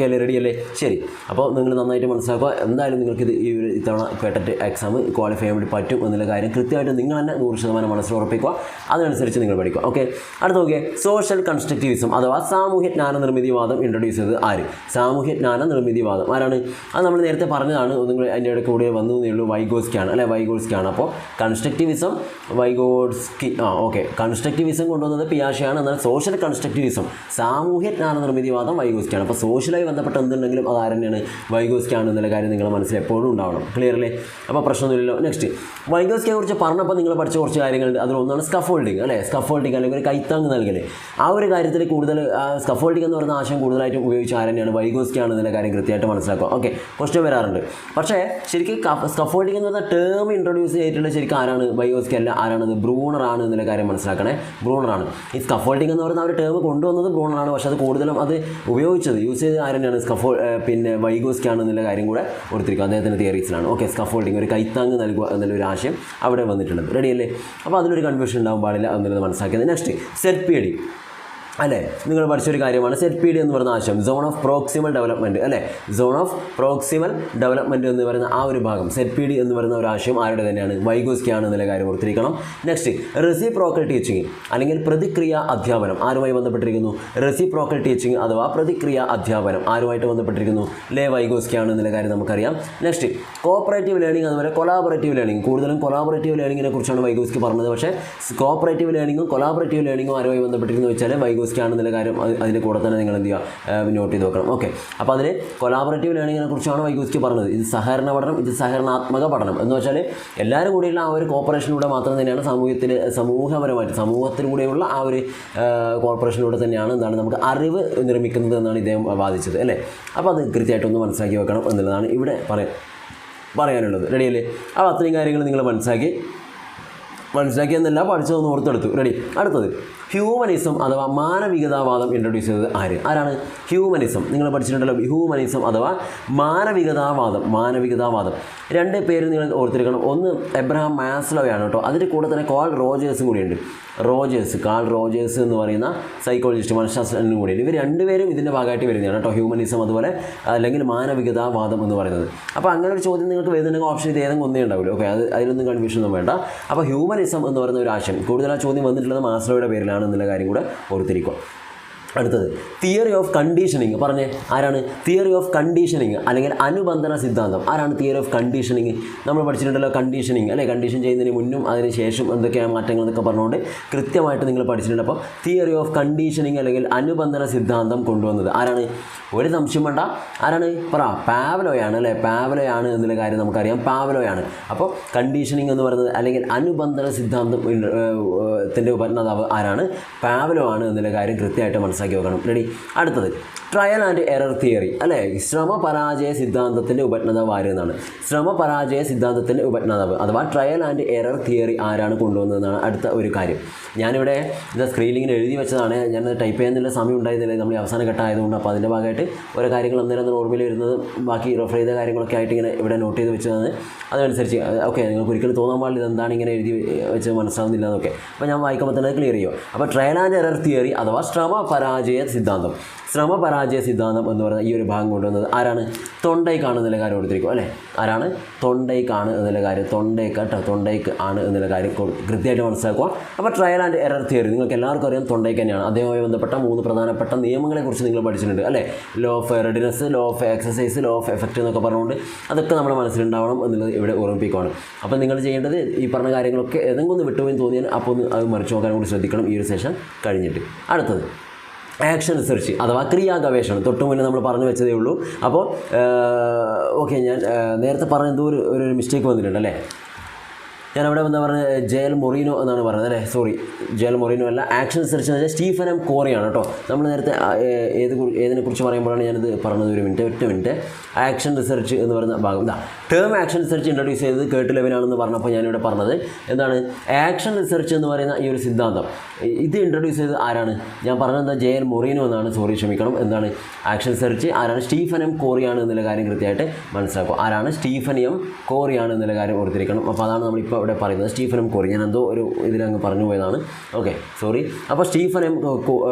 അല്ലേ? റെഡി അല്ലേ? ശരി. അപ്പോൾ നിങ്ങൾ നന്നായിട്ട് മനസ്സിലാക്കുക. എന്തായാലും നിങ്ങൾക്കിത് ഈ ഒരു ഇത്തവണ കേട്ടിട്ട് എക്സാം ക്വാളിഫൈ ചെയ്യാൻ വേണ്ടി പറ്റും എന്നുള്ള കാര്യം കൃത്യമായിട്ട് നിങ്ങൾ തന്നെ 100% മനസ്സിൽ ഉറപ്പിക്കുക. അതിനനുസരിച്ച് നിങ്ങൾ പഠിക്കുക. ഓക്കെ, അടുത്ത നോക്കിയേ, സോഷ്യൽ കൺസ്ട്രക്റ്റിവിസം അഥവാ സാമൂഹ്യ ജ്ഞാന നിർമ്മിതിവാദം ഇൻട്രൊഡ്യൂസ് ചെയ്തത് ആര്? സാമൂഹ്യ ജ്ഞാന നിർമ്മിതിവാദം ആരാണ്? അത് നമ്മൾ നേരത്തെ പറഞ്ഞതാണ്. നിങ്ങൾ അതിൻ്റെ ഇടയ്ക്ക് കൂടെ വന്നു എന്നേ ഉള്ളൂ. വൈഗോസ്കിയാണ് അല്ലേ? വൈഗോസ്കിയാണ്. അപ്പോൾ കൺസ്ട്രക്റ്റിവിസം വൈഗോസ്കി. ഓക്കെ, കൺസ്ട്രക്റ്റിവിസം കൊണ്ടുവന്നത് പിയാഷെയാണ്. എന്നാൽ സോഷ്യൽ കൺസ്ട്രക്റ്റിവിസം സാമൂഹ്യ ജ്ഞാന നിർമ്മിതിവാദം വൈഗോസ്കിയാണ്. അപ്പോൾ സോഷ്യലായി ബന്ധപ്പെട്ട എന്തുണ്ടെങ്കിലും അത് ആരെന്നെയാണ്? വൈഗോസ്കിയാണ് എന്നുള്ള കാര്യം നിങ്ങൾ മനസ്സിൽ എപ്പോഴും ഉണ്ടാവണം. ക്ലിയർ അല്ലേ? അപ്പോൾ പ്രശ്നമൊന്നുമില്ലല്ലോ. നെക്സ്റ്റ്, വൈഗോസ്കിയെ കുറിച്ച് പറഞ്ഞപ്പോൾ നിങ്ങൾ പഠിച്ച കുറച്ച് കാര്യങ്ങളുണ്ട്. അതിലൊന്നാണ് സ്കഫോൾഡിങ് അല്ലേ? സ്കഫോൾഡിങ് അല്ലെങ്കിൽ ഒരു കൈത്താങ് നൽകൽ. ആ ഒരു കാര്യത്തിൽ കൂടുതൽ കൂടുതൽ സ്കഫോൾഡിംഗ് എന്ന് പറയുന്ന ആശയം കൂടുതലായിട്ടും ഉപയോഗിച്ച് ആരെന്നെയാണ് വൈഗോസ്കി ആണ് എന്നുള്ള കാര്യം കൃത്യമായിട്ട് മനസ്സിലാക്കുക. ഓക്കെ, ക്വസ്റ്റ്യൻ വരാറുണ്ട്. പക്ഷേ ശരിക്കും സ്കഫോൾഡിംഗ് എന്ന് പറഞ്ഞ ടേം ഇൻട്രൊഡ്യൂസ് ചെയ്തിട്ടുള്ള ശരിക്കും ആരാണ്? വൈഗോസ്കി അല്ല. ആരാണത്? ബ്രൂണറാണ് എന്നുള്ള കാര്യം മനസ്സിലാക്കണേ. ബ്രൂണറാണ് ഈ സ്കഫോൾഡിംഗ് എന്ന് പറയുന്ന ഒരു ടേം കൊണ്ടുവന്നത് ബ്രൂണറാണ്. പക്ഷേ അത് കൂടുതലും അത് ഉപയോഗിച്ചത് യൂസ് ചെയ്ത് ആരെന്നെയാണ്? പിന്നെ വൈഗോസ്കി ആണ് എന്നുള്ള കാര്യം കൂടെ ഓർത്തിരിക്കും. അദ്ദേഹത്തിൻ്റെ തിയറീസിലാണ്. ഓക്കെ, സ്കഫോൾഡിംഗ് ഒരു കൈത്താങ്ങ് നൽകുക എന്നുള്ളൊരു ആശയം അവിടെ വന്നിട്ടുള്ളത്. റെഡിയല്ലേ? അപ്പോൾ അതിലൊരു കൺഫ്യൂഷൻ ഉണ്ടാകാൻ പാടില്ല എന്നുള്ളത് മനസ്സിലാക്കിയത്. നെക്സ്റ്റ് സെറ്റ് പി ഡി അല്ലേ, നിങ്ങൾ പഠിച്ചൊരു കാര്യമാണ്. സെറ്റ് പി ഡി എന്ന് പറയുന്ന ആശയം സോൺ ഓഫ് പ്രോക്സിമൽ ഡെവലപ്മെൻറ്റ് അല്ലേ, സോൺ ഓഫ് പ്രോക്സിമൽ ഡെവലപ്മെൻറ്റ് എന്ന് പറയുന്ന ആ ഒരു ഭാഗം സെറ്റ് പി ഡി എന്ന് പറയുന്ന ഒരു ആശയം ആരുടെ തന്നെയാണ്? വൈഗോസ്കി ആണ് എന്നുള്ള കാര്യം ഓർത്തിരിക്കണം. നെക്സ്റ്റ് റെസിപ്രോക്കൽ ടീച്ചിങ് അല്ലെങ്കിൽ പ്രതിക്രിയ അധ്യാപനം ആരുമായി ബന്ധപ്പെട്ടിരിക്കുന്നു? റെസിപ്രോക്കൽ ടീച്ചിങ് അഥവാ പ്രതിക്രിയ അധ്യാപനം ആരുമായിട്ട് ബന്ധപ്പെട്ടിരിക്കുന്നു? വൈഗോസ്കി ആണ് എന്നുള്ള കാര്യം നമുക്കറിയാം. നെക്സ്റ്റ് കോപ്പറേറ്റീവ് ലേണിംഗ് അതുപോലെ കൊളാബറേറ്റീവ് ലേണിംഗ്. കൂടുതലും കൊളാബറേറ്റീവ് ലേണിങ്ങിനെ കുറിച്ചാണ് വൈഗോസ്കി പറഞ്ഞത്. പക്ഷേ കോപ്പറേറ്റീവ് ലേണിങ്ങും കൊളാബറേറ്റീവ് ലേണിങ്ങും ആരുമായി ബന്ധപ്പെട്ടിരിക്കുന്നു വെച്ചാൽ വൈഗോസ്കി ആണെന്നുള്ള കാര്യം അതിൻ്റെ കൂടെ തന്നെ നിങ്ങൾ എന്ത് ചെയ്യുക? നോട്ട് ചെയ്ത് നോക്കണം. ഓക്കെ, അപ്പോൾ അതിൽ കൊളാബറേറ്റീവ് ലേണിങ്ങിനെ കുറിച്ചാണ് വൈഗോസ്കി പറഞ്ഞത്. ഇത് സഹകരണ പഠനം, ഇത് സഹകരണാത്മക പഠനം എന്ന് വെച്ചാൽ എല്ലാവരും കൂടിയുള്ള ആ ഒരു കോർപ്പറേഷനിലൂടെ മാത്രം തന്നെയാണ് സമൂഹപരമായിട്ട് സമൂഹത്തിലൂടെയുള്ള ആ ഒരു കോർപ്പറേഷനിലൂടെ തന്നെയാണ് എന്താണ് നമുക്ക് അറിവ് നിർമ്മിക്കുന്നത് എന്നാണ് ഇദ്ദേഹം വാദിച്ചത് അല്ലേ. അപ്പോൾ അത് കൃത്യമായിട്ടൊന്ന് മനസ്സിലാക്കി വെക്കണം എന്നുള്ളതാണ് ഇവിടെ പറയാനുള്ളത്. റെഡിയല്ലേ? അപ്പോൾ അത്രയും കാര്യങ്ങൾ നിങ്ങൾ മനസ്സിലാക്കിയെന്നല്ല പഠിച്ചതൊന്ന് ഓർത്തെടുത്തു. റെഡി? അടുത്തത് ഹ്യൂമനിസം അഥവാ മാനവികതാവാദം ഇൻട്രൊഡ്യൂസ് ചെയ്തത് ആരാണ്? ഹ്യൂമനിസം നിങ്ങൾ പഠിച്ചിട്ടുണ്ടല്ലോ. ഹ്യൂമനിസം അഥവാ മാനവികതാവാദം രണ്ട് പേര് നിങ്ങൾ ഓർത്തിരിക്കണം. ഒന്ന് എബ്രഹാം മാസ്ലോയാണ് കേട്ടോ. അതിൻ്റെ കൂടെ തന്നെ കാൾ റോജേഴ്സും കൂടിയുണ്ട്. കാൾ റോജേഴ്സ് എന്ന് പറയുന്ന സൈക്കോളജിസ്റ്റ് മനഃശാസ്ത്രജ്ഞനും കൂടിയുണ്ട്. ഇവർ രണ്ടുപേരും ഇതിൻ്റെ ഭാഗമായിട്ട് വരുന്നതാണ് കേട്ടോ. ഹ്യൂമനിസം അതുപോലെ അല്ലെങ്കിൽ മാനവികതാവാദം എന്ന് പറയുന്നത്. അപ്പോൾ അങ്ങനെ ഒരു ചോദ്യം നിങ്ങൾക്ക് വരുന്നുണ്ടെങ്കിൽ ഓപ്ഷൻ ഇത് ഏതെങ്കിലും ഒന്നേ ഉണ്ടാവില്ല. ഓക്കെ, അതിലൊന്നും കൺഫ്യൂഷനൊന്നും വേണ്ട. അപ്പോൾ ഹ്യൂമനിസം എന്ന് പറയുന്ന ഒരു ആശയം കൂടുതൽ ആ ചോദ്യം വന്നിട്ടുള്ളത് മാസ്ലോയുടെ പേരിലാണ് എന്നുള്ള കാര്യം കൂടെ ഓർത്തിരിക്കുക. അടുത്തത് തിയറി ഓഫ് കണ്ടീഷനിങ്. പറഞ്ഞേ, ആരാണ്? തിയറി ഓഫ് കണ്ടീഷനിങ് അല്ലെങ്കിൽ അനുബന്ധന സിദ്ധാന്തം. ആരാണ് തിയറി ഓഫ് കണ്ടീഷനിങ്? നമ്മൾ പഠിച്ചിട്ടുണ്ടല്ലോ കണ്ടീഷനിങ് അല്ലേ. കണ്ടീഷൻ ചെയ്യുന്നതിന് മുന്നും അതിന് ശേഷം എന്തൊക്കെയാണ് മാറ്റങ്ങൾ എന്നൊക്കെ പറഞ്ഞുകൊണ്ട് കൃത്യമായിട്ട് നിങ്ങൾ പഠിച്ചിട്ടുണ്ട്. അപ്പോൾ തിയറി ഓഫ് കണ്ടീഷനിങ് അല്ലെങ്കിൽ അനുബന്ധന സിദ്ധാന്തം കൊണ്ടുവന്നത് ആരാണ്? ഒരു സംശയം വേണ്ട. ആരാണ്? പാവ്ലോയാണ് അല്ലേ. പാവ്ലോയാണ് എന്നുള്ള കാര്യം നമുക്കറിയാം. പാവ്ലോയാണ്. അപ്പോൾ കണ്ടീഷനിങ് എന്ന് പറയുന്നത് അല്ലെങ്കിൽ അനുബന്ധന സിദ്ധാന്തത്തിൻ്റെ ഉപജ്ഞാതാവ് ആരാണ്? പാവ്ലോ ആണ് എന്നുള്ള കാര്യം കൃത്യമായിട്ട് മനസ്സിലാക്കി വെക്കണം. റെഡി? അടുത്തത് ട്രയൽ ആൻഡ് എറർ തിയറി അല്ലേ. ശ്രമപരാജയ സിദ്ധാന്തത്തിൻ്റെ ഉപജ്ഞാതാവ് ആര് എന്നാണ്? ശ്രമപരാജയ സിദ്ധാന്തത്തിൻ്റെ ഉപജ്ഞാതാവ് അഥവാ ട്രയൽ ആൻഡ് എറർ തിയറി ആരാണ് കൊണ്ടുവന്നതെന്നാണ് അടുത്ത ഒരു കാര്യം. ഞാനിവിടെ ഇത് സ്ക്രീനിങ്ങിൽ എഴുതി വെച്ചതാണ്. ഞാൻ ടൈപ്പ് ചെയ്യാനുള്ള സമയം ഉണ്ടായിരുന്നില്ല, നമ്മൾ അവസാന ഘട്ടമായതുകൊണ്ട്. അപ്പോൾ അതിൻ്റെ ഭാഗമായിട്ട് ഓരോ കാര്യങ്ങൾ അന്നേരം ഓർമ്മയിൽ വരുന്നത് ബാക്കി റെഫർ ചെയ്ത കാര്യങ്ങളൊക്കെ ആയിട്ട് ഇങ്ങനെ ഇവിടെ നോട്ട് ചെയ്ത് വെച്ചതാണ്. അതനുസരിച്ച് ഓക്കെ, നിങ്ങൾക്ക് ഒരിക്കലും തോന്നാൻ പാടില്ല എന്താണ് ഇങ്ങനെ എഴുതി വെച്ച് മനസ്സിലാവുന്നില്ല എന്നൊക്കെ. അപ്പോൾ ഞാൻ വായിക്കുമ്പോൾ തന്നെ ക്ലിയർ ചെയ്യുമോ. അപ്പോൾ ട്രയൽ ആൻഡ് എറർ തിയറി അഥവാ ശ്രമപരാജയ സിദ്ധാന്തം എന്ന് പറയുന്ന ഈ ഒരു ഭാഗം കൊണ്ടുവന്നത് ആരാണ്? തൊണ്ടൈക്കാണ് എന്നുള്ള കാര്യം കൊടുത്തിരിക്കും അല്ലേ. ആരാണ്? തൊണ്ടൈക്കാണ് എന്നുള്ള കാര്യം. തൊണ്ടൈക്ക് ആണ് എന്നുള്ള കാര്യം കൃത്യമായിട്ട് മനസ്സിലാക്കുക. അപ്പോൾ ട്രയൽ ആൻഡ് എറർ തിയറി നിങ്ങൾക്ക് എല്ലാവർക്കും അറിയാം തൊണ്ടൈക്ക് തന്നെയാണ്. അദ്ദേഹവുമായി ബന്ധപ്പെട്ട 3 പ്രധാനപ്പെട്ട നിയമങ്ങളെക്കുറിച്ച് നിങ്ങൾ പഠിച്ചിട്ടുണ്ട് അല്ലേ. Law of readiness, law of exercise, law of effect എന്നൊക്കെ പറഞ്ഞുകൊണ്ട് അതൊക്കെ നമ്മുടെ മനസ്സിലുണ്ടാവണം എന്നുള്ളത് ഇവിടെ ഓർമ്മിപ്പിക്കുകയാണ്. അപ്പോൾ നിങ്ങൾ ചെയ്യേണ്ടത് ഈ പറഞ്ഞ കാര്യങ്ങളൊക്കെ ഏതെങ്കിലും ഒന്ന് വിട്ടുപോയി തോന്നിയാൽ അപ്പോൾ ഒന്ന് അത് മറിച്ച് നോക്കാൻ കൂടി ശ്രദ്ധിക്കണം ഈ ഒരു സെഷൻ കഴിഞ്ഞിട്ട്. അടുത്തത് ആക്ഷൻ റിസർച്ച് അഥവാ ക്രിയാ ഗവേഷണം. തൊട്ട് മുന്നേ നമ്മൾ പറഞ്ഞു വെച്ചതേ ഉള്ളൂ. അപ്പോൾ ഓക്കെ, ഞാൻ നേരത്തെ പറഞ്ഞ എന്തോ ഒരു മിസ്റ്റേക്ക് വന്നിട്ടുണ്ട് അല്ലേ. ഞാനവിടെ എന്താ പറഞ്ഞത്? ജെയൽ മൊറീനോ എന്നാണ് പറഞ്ഞത് അല്ലേ. സോറി, ജെയൽ മൊറീനോ അല്ല. ആക്ഷൻ റിസർച്ച് എന്ന് വെച്ചാൽ സ്റ്റീഫൻ എം കോറിയാണ് കേട്ടോ. നമ്മൾ നേരത്തെ ഏതിനെക്കുറിച്ച് പറയുമ്പോഴാണ് ഞാനിത് പറഞ്ഞത്. ഒറ്റ മിനിറ്റ്. ആക്ഷൻ റിസർച്ച് എന്ന് പറയുന്ന ഭാഗം ടേം ആക്ഷൻ റിസർച്ച് ഇൻട്രൊഡ്യൂസ് ചെയ്തത് കേർട്ട് ലെവിനാണെന്ന് പറഞ്ഞപ്പോൾ ഞാനിവിടെ പറഞ്ഞത് എന്താണ്? ആക്ഷൻ റിസർച്ച് എന്ന് പറയുന്ന ഈ ഒരു സിദ്ധാന്തം ഇത് ഇൻട്രൊഡ്യൂസ് ചെയ്തത് ആരാണ്? ഞാൻ പറഞ്ഞത് ജെയൽ മൊറീനോ എന്നാണ്. സോറി, ക്ഷമിക്കണം. എന്താണ് ആക്ഷൻ റിസർച്ച്? ആരാണ്? സ്റ്റീഫൻ എം കോറിയാണ് എന്നുള്ള കാര്യം കൃത്യമായിട്ട് മനസ്സിലാക്കും. ആരാണ്? സ്റ്റീഫൻ എം കോറിയാണ് എന്നുള്ള കാര്യം ഓർത്തിരിക്കണം. അപ്പോൾ അതാണ് നമ്മളിപ്പോൾ ഇവിടെ പറയുന്നത്. Stephen M quarry. ഞാൻ എന്തോ ഒരു ഇതിലങ്ങ് പറഞ്ഞു പോയതാണ്. Okay, sorry. അപ്പോൾ സ്റ്റീഫൻ എം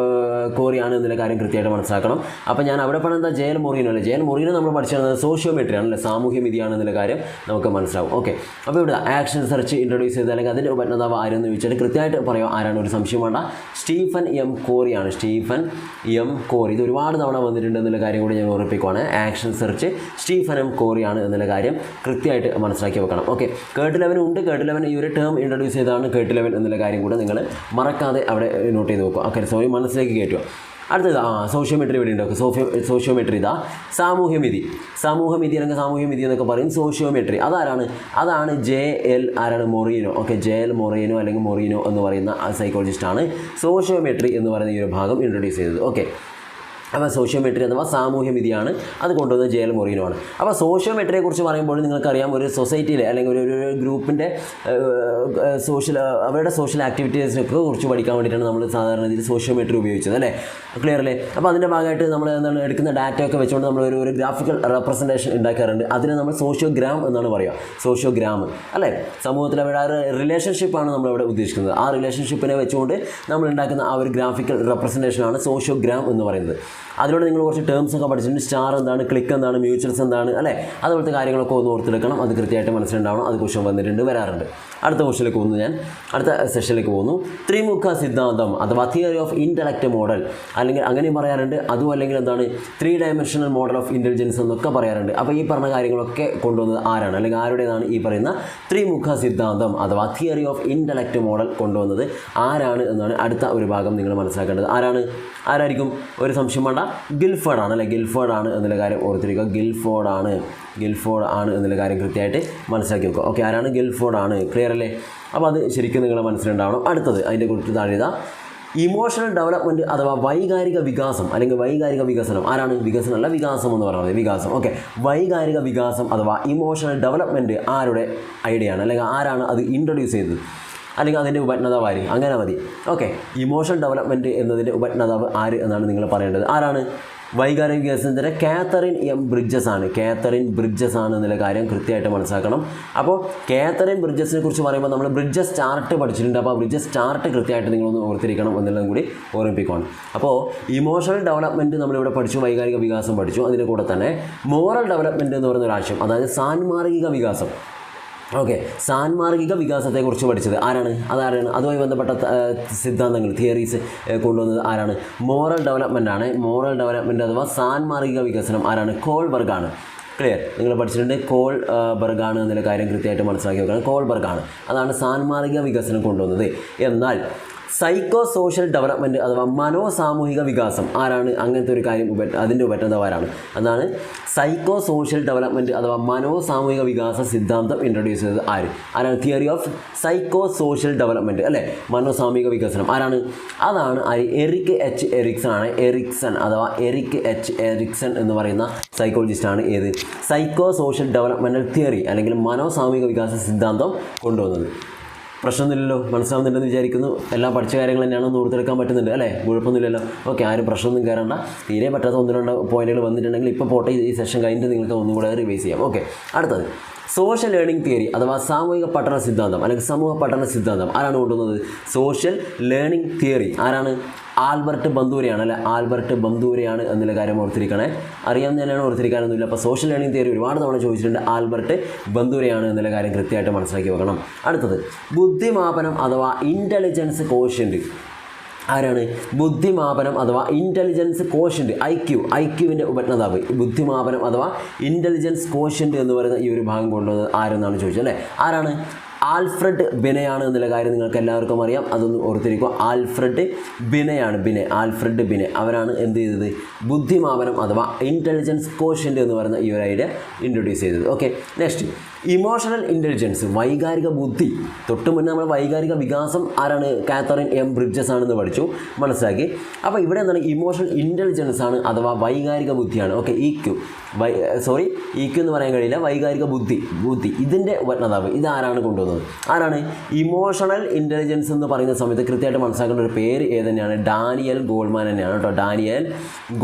കോറിയാണ് എന്നുള്ള കാര്യം കൃത്യമായിട്ട് മനസ്സിലാക്കണം. അപ്പോൾ ഞാൻ അവിടെ പറഞ്ഞത് ജെയൽ മൊറീനോ അല്ലേ. ജെയൽ മൊറീനോ നമ്മൾ പഠിച്ചത് സോഷ്യോമെട്രി ആണല്ലേ, സാമൂഹ്യമിതിയാണ് എന്നുള്ള കാര്യം നമുക്ക് മനസ്സിലാവും. ഓക്കെ, അപ്പോൾ ഇവിടെ ആക്ഷൻ റിസർച്ച് ഇൻട്രൊഡ്യൂസ് ചെയ്ത് അല്ലെങ്കിൽ അതിൻ്റെ ഉപജ്ഞാതാവ് ആരെന്ന് ചോദിച്ചാൽ കൃത്യമായിട്ട് പറയാം ആരാണ്. ഒരു സംശയം വേണ്ട. സ്റ്റീഫൻ എം കോറിയാണ്. Stephen M Corey. ഇത് ഒരുപാട് തവണ വന്നിട്ടുണ്ട് എന്നുള്ള കാര്യം കൂടി ഞാൻ ഓർമ്മിപ്പിക്കുകയാണ്. ആക്ഷൻ റിസർച്ച് സ്റ്റീഫൻ എം കോറിയാണ് എന്നുള്ള കാര്യം കൃത്യമായിട്ട് മനസ്സിലാക്കി വെക്കണം. ഓക്കെ, കേർട്ട് ലെവിൻ ഉണ്ട്. കേർട്ട് ലെവിൻ ഈ ഒരു ടേം ഇൻട്രൊഡ്യൂസ് ചെയ്താണ് കേർട്ട് ലെവിൻ എന്നുള്ള കാര്യം കൂടെ നിങ്ങൾ മറക്കാതെ അവിടെ നോട്ട് ചെയ്ത് വെക്കുക. ഓക്കെ, സോറി, മനസ്സിലേക്ക് കയറ്റുക. അടുത്തത് സോഷ്യോമെട്രി ഇവിടെ ഉണ്ടാക്കും. സോഷ്യോമെട്രി ഇതാ സാമൂഹ്യമിതി അല്ലെങ്കിൽ സാമൂഹ്യമിതി എന്നൊക്കെ പറയും. സോഷ്യോമെട്രി അതാണ് JL Moreno. Okay, JL Moreno അല്ലെങ്കിൽ മൊറീനോ എന്ന് പറയുന്ന സൈക്കോളജിസ്റ്റാണ് സോഷ്യോമെട്രി എന്ന് പറയുന്ന ഈ ഒരു ഭാഗം ഇൻട്രൊഡ്യൂസ് ചെയ്തത്. ഓക്കെ, അപ്പോൾ സോഷ്യോമെട്രി അഥവാ സാമൂഹ്യവിധിയാണ് അത് കൊണ്ടുവന്നത് JL മൊറീനോ ആണ്. അപ്പോൾ സോഷ്യോമെട്രിയെക്കുറിച്ച് പറയുമ്പോൾ നിങ്ങൾക്കറിയാം, ഒരു സൊസൈറ്റിയിലെ അല്ലെങ്കിൽ ഒരു ഗ്രൂപ്പിൻ്റെ അവരുടെ സോഷ്യൽ ആക്ടിവിറ്റീസിനൊക്കെ കുറിച്ച് പഠിക്കാൻ വേണ്ടിയിട്ടാണ് നമ്മൾ സാധാരണ രീതിയിൽ സോഷ്യോമെട്രി ഉപയോഗിച്ചത് അല്ലേ, ക്ലിയർ അല്ലേ? അപ്പോൾ അതിൻ്റെ ഭാഗമായിട്ട് നമ്മൾ എന്താണ് എടുക്കുന്ന ഡാറ്റയൊക്കെ വെച്ചുകൊണ്ട് നമ്മൾ ഒരു ഗ്രാഫിക്കൽ റെപ്രസെൻറ്റേഷൻ ഉണ്ടാക്കാറുണ്ട്. അതിന് നമ്മൾ സോഷ്യോഗ്രാം എന്നാണ് പറയുക, സോഷ്യോഗ്രാം അല്ലേ. സമൂഹത്തിൽ അവിടെ റിലേഷൻഷിപ്പാണ് നമ്മളിവിടെ ഉദ്ദേശിക്കുന്നത്. ആ റിലേഷൻഷിപ്പിനെ വെച്ചുകൊണ്ട് നമ്മൾ ഉണ്ടാക്കുന്ന ആ ഒരു ഗ്രാഫിക്കൽ റെപ്രസെൻറ്റേഷനാണ് സോഷ്യോഗ്രാം എന്ന് പറയുന്നത്. അതിലൂടെ നിങ്ങൾ കുറച്ച് ടേംസ് ഒക്കെ പഠിച്ചിട്ടുണ്ട്. സ്റ്റാർ എന്താണ്, ക്ലിക്ക് എന്താണ്, മ്യൂച്വൽസ് എന്താണ് അല്ലേ, അതുപോലത്തെ കാര്യങ്ങളൊക്കെ ഒന്ന് ഓർത്തെടുക്കണം. അത് കൃത്യമായിട്ട് മനസ്സിലുണ്ടാവണം. അത് ക്വസ്റ്റ്യൻ വരാറുണ്ട്. അടുത്ത ക്വസ്റ്റ്യനിലേക്ക് പോകുന്നു ഞാൻ, അടുത്ത സെഷനിലേക്ക് പോകുന്നു. ത്രിമുഖ സിദ്ധാന്തം അഥവാ തിയറി ഓഫ് ഇൻ്റലക്റ്റ് മോഡൽ, അല്ലെങ്കിൽ അങ്ങനെയും പറയാറുണ്ട്. അതും അല്ലെങ്കിൽ എന്താണ് 3 ഡയമെൻഷണൽ മോഡൽ ഓഫ് ഇൻ്റലിജൻസ് എന്നൊക്കെ പറയാറുണ്ട്. അപ്പോൾ ഈ പറഞ്ഞ കാര്യങ്ങളൊക്കെ കൊണ്ടുവന്നത് ആരാണ്, അല്ലെങ്കിൽ ആരുടേതാണ് ഈ പറയുന്ന ത്രിമുഖ സിദ്ധാന്തം അഥവാ തിയറി ഓഫ് ഇൻ്റലക്റ്റ് മോഡൽ കൊണ്ടുവന്നത് ആരാണ് എന്നാണ് അടുത്ത ഒരു ഭാഗം നിങ്ങൾ മനസ്സിലാക്കേണ്ടത്. ആരായിരിക്കും? ഒരു സംശയം വേണ്ട, ഗിൽഫോർഡ് ആണ് അല്ലേ, ഗിൽഫോർഡ് ആണ് എന്നുള്ള കാര്യം ഓർത്തിരിക്കുക. ഗിൽഫോർഡ് ആണ് എന്നുള്ള കാര്യം കൃത്യമായിട്ട് മനസ്സിലാക്കി വെക്കുക. ഓക്കെ, ആരാണ്? ഗിൽഫോർഡ് ആണ്. ക്ലിയർ അല്ലേ? അപ്പോൾ അത് ശരിക്കും നിങ്ങളെ മനസ്സിലുണ്ടാവണം. അടുത്തത് അതിൻ്റെ കുറിച്ച് താഴെ ഇമോഷണൽ ഡെവലപ്മെൻറ്റ് അഥവാ വൈകാരിക വികാസം അല്ലെങ്കിൽ വൈകാരിക വികസനം. ആരാണ്? വികസനമല്ല, വികാസം എന്ന് പറയുന്നത്. വികാസം. ഓക്കെ, വൈകാരിക വികാസം അഥവാ ഇമോഷണൽ ഡെവലപ്മെൻറ്റ് ആരുടെ ഐഡിയ ആണ്, അല്ലെങ്കിൽ ആരാണ് അത് ഇൻട്രൊഡ്യൂസ് ചെയ്തത്, അല്ലെങ്കിൽ അതിൻ്റെ ഉപജ്ഞാതാവ് ആര്? അങ്ങനെ മതി. ഓക്കെ, ഇമോഷണൽ ഡെവലപ്മെൻറ്റ് എന്നതിൻ്റെ ഉപജ്ഞാതാവ് ആര് എന്നാണ് നിങ്ങൾ പറയേണ്ടത്. ആരാണ്? വൈകാരിക വികസനത്തിൻ്റെ കാത്തറിൻ ബ്രിഡ്ജസ് ആണ് എന്നുള്ള കാര്യം കൃത്യമായിട്ട് മനസ്സിലാക്കണം. അപ്പോൾ കാത്തറിൻ ബ്രിഡ്ജസിനെ കുറിച്ച് പറയുമ്പോൾ നമ്മൾ ബ്രിഡ്ജസ് ചാർട്ട് പഠിച്ചിട്ടുണ്ട്. അപ്പോൾ ബ്രിഡ്ജസ് ചാർട്ട് കൃത്യമായിട്ട് നിങ്ങളൊന്ന് ഓർത്തിരിക്കണം എന്നുള്ളതും കൂടി ഓർമ്മിപ്പിക്കണം. അപ്പോൾ ഇമോഷണൽ ഡെവലപ്മെൻറ്റ് നമ്മളിവിടെ പഠിച്ചു, വൈകാരിക വികാസം പഠിച്ചു. അതിൻ്റെ കൂടെ തന്നെ മോറൽ ഡെവലപ്മെൻറ്റ് എന്ന് പറയുന്ന ഒരു ആശയം, അതായത് സാൻമാർഗിക വികാസം. ഓക്കെ, സാൻമാർഗിക വികാസത്തെക്കുറിച്ച് പഠിച്ചത് ആരാണ്? അതുമായി ബന്ധപ്പെട്ട സിദ്ധാന്തങ്ങൾ, തിയറീസ് കൊണ്ടുവന്നത് ആരാണ്? മോറൽ ഡെവലപ്മെൻ്റ് ആണ്. മോറൽ ഡെവലപ്മെൻറ്റ് അഥവാ സാൻമാർഗിക വികസനം ആരാണ്? കോൾബർഗ് ആണ്. ക്ലിയർ? നിങ്ങൾ പഠിച്ചിട്ടുണ്ട്. കോൾബർഗ് ആണ് എന്നുള്ള കാര്യം കൃത്യമായിട്ട് മനസ്സിലാക്കി വെക്കണം. കോൾബർഗ് ആണ്, അതാണ് സാൻമാർഗിക വികസനം കൊണ്ടുവന്നത്. എന്നാൽ സൈക്കോ സോഷ്യൽ ഡെവലപ്മെൻറ്റ് അഥവാ മനോസാമൂഹിക വികാസം ആരാണ്? അങ്ങനത്തെ ഒരു കാര്യം അതിൻ്റെ ഉപജ്ഞാതാവ് ആരാണ്? അതാണ് സൈക്കോ സോഷ്യൽ ഡെവലപ്മെൻറ്റ് അഥവാ മനോസാമൂഹിക വികാസ സിദ്ധാന്തം ഇൻട്രൊഡ്യൂസ് ചെയ്തത് ആരാണ്? Theory of psycho social development അല്ലേ, മനോസാമൂഹിക വികസനം. ആരാണ്? അതാണ് എറിക് എച്ച് എറിക്സൺ എന്ന് പറയുന്ന സൈക്കോളജിസ്റ്റാണ് ഏത് സൈക്കോ സോഷ്യൽ ഡെവലപ്മെൻറ്റൽ തിയറി അല്ലെങ്കിൽ മനോസാമൂഹിക വികാസ സിദ്ധാന്തം കൊണ്ടുവന്നത്. പ്രശ്നമൊന്നുമില്ലല്ലോ, മനസ്സിലാവുന്നുണ്ടെന്ന് വിചാരിക്കുന്നു. എല്ലാം പഠിച്ച കാര്യങ്ങൾ തന്നെയാണ് ഓർത്തെടുക്കാൻ പറ്റുന്നുണ്ട് അല്ലേ, കുഴപ്പമൊന്നുമില്ലല്ലോ. ഓക്കെ, ആരും പ്രശ്നമൊന്നും കയറണ്ട. തീരെ പറ്റാത്ത 1-2 പോയിന്റുകൾ വന്നിട്ടുണ്ടെങ്കിൽ ഇപ്പോൾ പോട്ടെ, ഈ സെഷൻ കഴിഞ്ഞിട്ട് നിങ്ങൾക്ക് ഒന്നും കൂടെ റിവൈസ് ചെയ്യാം. ഓക്കെ, അടുത്തത് സോഷ്യൽ ലേണിംഗ് തിയറി അഥവാ സാമൂഹിക പഠന സിദ്ധാന്തം അല്ലെങ്കിൽ സമൂഹ പഠന സിദ്ധാന്തം ആരാണ് കൊണ്ടുവന്നത്? സോഷ്യൽ ലേണിംഗ് തിയറി ആരാണ്? ആൽബർട്ട് ബന്ദൂരയാണ് എന്നുള്ള കാര്യം ഓർത്തിരിക്കണേ. അറിയാൻ തന്നെയാണ്, ഓർത്തിരിക്കാനൊന്നുമില്ല. അപ്പോൾ സോഷ്യൽ ലേണിംഗ് തിയറി ഒരുപാട് തവണ ചോദിച്ചിട്ടുണ്ട്. ആൽബർട്ട് ബന്ദൂരയാണ് എന്നുള്ള കാര്യം കൃത്യമായിട്ട് മനസ്സിലാക്കി വെക്കണം. അടുത്തത് ബുദ്ധിമാപനം അഥവാ ഇൻ്റലിജൻസ് കോഷ്യൻ്റ് ആരാണ്? ബുദ്ധിമാപനം അഥവാ ഇൻ്റലിജൻസ് കോഷ്യൻ്റ് ഐക്യുവിൻ്റെ ഉപജ്ഞാതാവ്. ബുദ്ധിമാപനം അഥവാ ഇൻ്റലിജൻസ് കോഷ്യൻ്റ് എന്ന് പറയുന്ന ഈ ഒരു ഭാഗം കൊണ്ടുവന്നത് ആരെന്നാണ് ചോദിച്ചത് അല്ലേ. ആരാണ്? ആൽഫ്രഡ് ബിനെയാണ് എന്നുള്ള കാര്യം നിങ്ങൾക്ക് എല്ലാവർക്കും അറിയാം. അതൊന്ന് ഓർത്തിരിക്കുക. ആൽഫ്രഡ് ബിനെ അവരാണ് എന്ത് ചെയ്തത്? ബുദ്ധിമാപനം അഥവാ ഇൻ്റലിജൻസ് കോഷ്യൻ്റ് എന്ന് പറയുന്ന ഈ ഒരു ഐഡിയ ഇൻട്രൊഡ്യൂസ് ചെയ്തത്. ഓക്കെ, നെക്സ്റ്റ് ഇമോഷണൽ ഇൻ്റലിജൻസ്, വൈകാരിക ബുദ്ധി. തൊട്ട് മുന്നേ നമ്മൾ വൈകാരിക വികാസം ആരാണ്? കാത്തറിൻ ബ്രിഡ്ജസ് ആണെന്ന് പഠിച്ചു, മനസ്സിലാക്കി. അപ്പോൾ ഇവിടെ എന്താണ്? ഇമോഷണൽ ഇൻ്റലിജൻസ് ആണ് അഥവാ വൈകാരിക ബുദ്ധിയാണ്. ഓക്കെ, ഇക്യു എന്ന് പറയാൻ കഴിയില്ല, വൈകാരിക ബുദ്ധി ഇതിൻ്റെ ഉപജ്ഞാതാവ് ഇതാരാണ് കൊണ്ടുവന്നത്? ആരാണ്? ഇമോഷണൽ ഇൻ്റലിജൻസ് എന്ന് പറയുന്ന സമയത്ത് കൃത്യമായിട്ട് മനസ്സിലാക്കേണ്ട ഒരു പേര് ഏത് തന്നെയാണ്? ഡാനിയൽ ഗോൾമാൻ തന്നെയാണ് കേട്ടോ. ഡാനിയൽ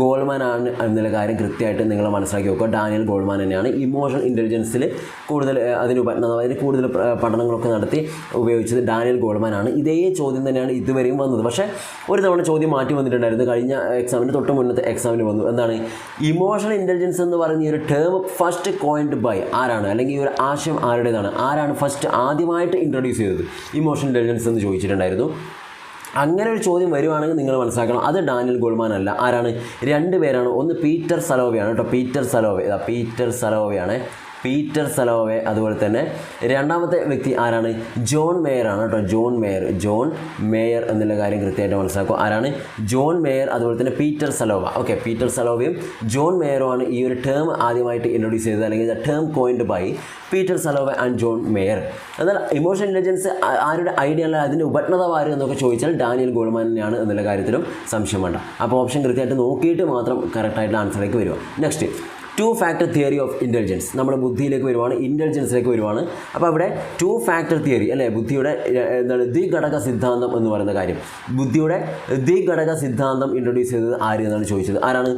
ഗോൾമാൻ ആണ് എന്നുള്ള കാര്യം കൃത്യമായിട്ട് നിങ്ങൾ മനസ്സിലാക്കി വെക്കുക. ഡാനിയൽ ഗോൾമാൻ തന്നെയാണ് ഇമോഷണൽ ഇൻ്റലിജൻസിൽ കൂടുതൽ അതിന് കൂടുതൽ പഠനങ്ങളൊക്കെ നടത്തി ഉപയോഗിച്ചത് ഡാനിയൽ ഗോൾമാൻ ആണ്. ഇതേ ചോദ്യം തന്നെയാണ് ഇതുവരെയും വന്നത്. പക്ഷേ ഒരു തവണ ചോദ്യം മാറ്റി വന്നിട്ടുണ്ടായിരുന്നു. കഴിഞ്ഞ എക്സാമിന് തൊട്ട് മുന്നത്തെ എക്സാമിന് വന്നു. എന്താണ്? ഇമോഷണൽ ഇൻ്റലിജൻസ് എന്ന് പറയുന്ന ഈ ഒരു ടേം ഫസ്റ്റ് കോയിൻഡ് ബൈ ആരാണ്? അല്ലെങ്കിൽ ഈ ഒരു ആശയം ആരുടേതാണ്? ആരാണ് ഫസ്റ്റ് ആദ്യമായിട്ട് ഇൻട്രൊഡ്യൂസ് ചെയ്തത് ഇമോഷണൽ ഇൻ്റലിജൻസ് എന്ന് ചോദിച്ചിട്ടുണ്ടായിരുന്നു. അങ്ങനെ ഒരു ചോദ്യം വരുവാണെങ്കിൽ നിങ്ങൾ മനസ്സിലാക്കണം, അത് ഡാനിയൽ ഗോൾമാൻ അല്ല. ആരാണ്? 2 പേരാണ്. ഒന്ന് പീറ്റർ സലോവയാണ് കേട്ടോ. പീറ്റർ സലോവയാണ്. പീറ്റർ സലോവെ. അതുപോലെ തന്നെ രണ്ടാമത്തെ വ്യക്തി ആരാണ്? ജോൺ മേയർ ആണ് കേട്ടോ. ജോൺ മേയർ എന്നുള്ള കാര്യം കൃത്യമായിട്ട് മനസ്സിലാക്കുക. ആരാണ്? John Mayer. അതുപോലെ തന്നെ പീറ്റർ സലോവ. ഓക്കെ, പീറ്റർ സലോവയും ജോൺ മേയറുമാണ് ഈ ഒരു ടേം ആദ്യമായിട്ട് ഇൻട്രൊഡ്യൂസ് ചെയ്തത്, അല്ലെങ്കിൽ term coined by Peter Salovey and John Mayer. എന്നാൽ ഇമോഷണൽ ഇൻ്റലിജൻസ് ആരുടെ ഐഡിയ അല്ല, അതിൻ്റെ ഉപജ്ഞാതാവ് ആര് എന്നൊക്കെ ചോദിച്ചാൽ ഡാനിയൽ ഗോൾമാനാണ് എന്നുള്ള കാര്യത്തിലും സംശയം വേണ്ട. അപ്പോൾ ഓപ്ഷൻ കൃത്യമായിട്ട് നോക്കിയിട്ട് മാത്രം കറക്റ്റായിട്ടുള്ള ആൻസറിലേക്ക് വരിക. Next, 2 factor theory of intelligence. നമ്മൾ ബുദ്ധിയിലേക്ക് വരുവാണ്, ഇൻ്റലിജൻസിലേക്ക് വരുവാണ്. അപ്പോൾ അവിടെ 2 ഫാക്ടർ തിയറി അല്ലേ, ബുദ്ധിയുടെ എന്താണ് ദ്വിഘടക സിദ്ധാന്തം എന്ന് പറയുന്ന കാര്യം. ബുദ്ധിയുടെ ദ്വിഘടക സിദ്ധാന്തം ഇൻട്രൊഡ്യൂസ് ചെയ്തത് ആര് എന്നാണ് ചോദിച്ചത്. ആരാണ്?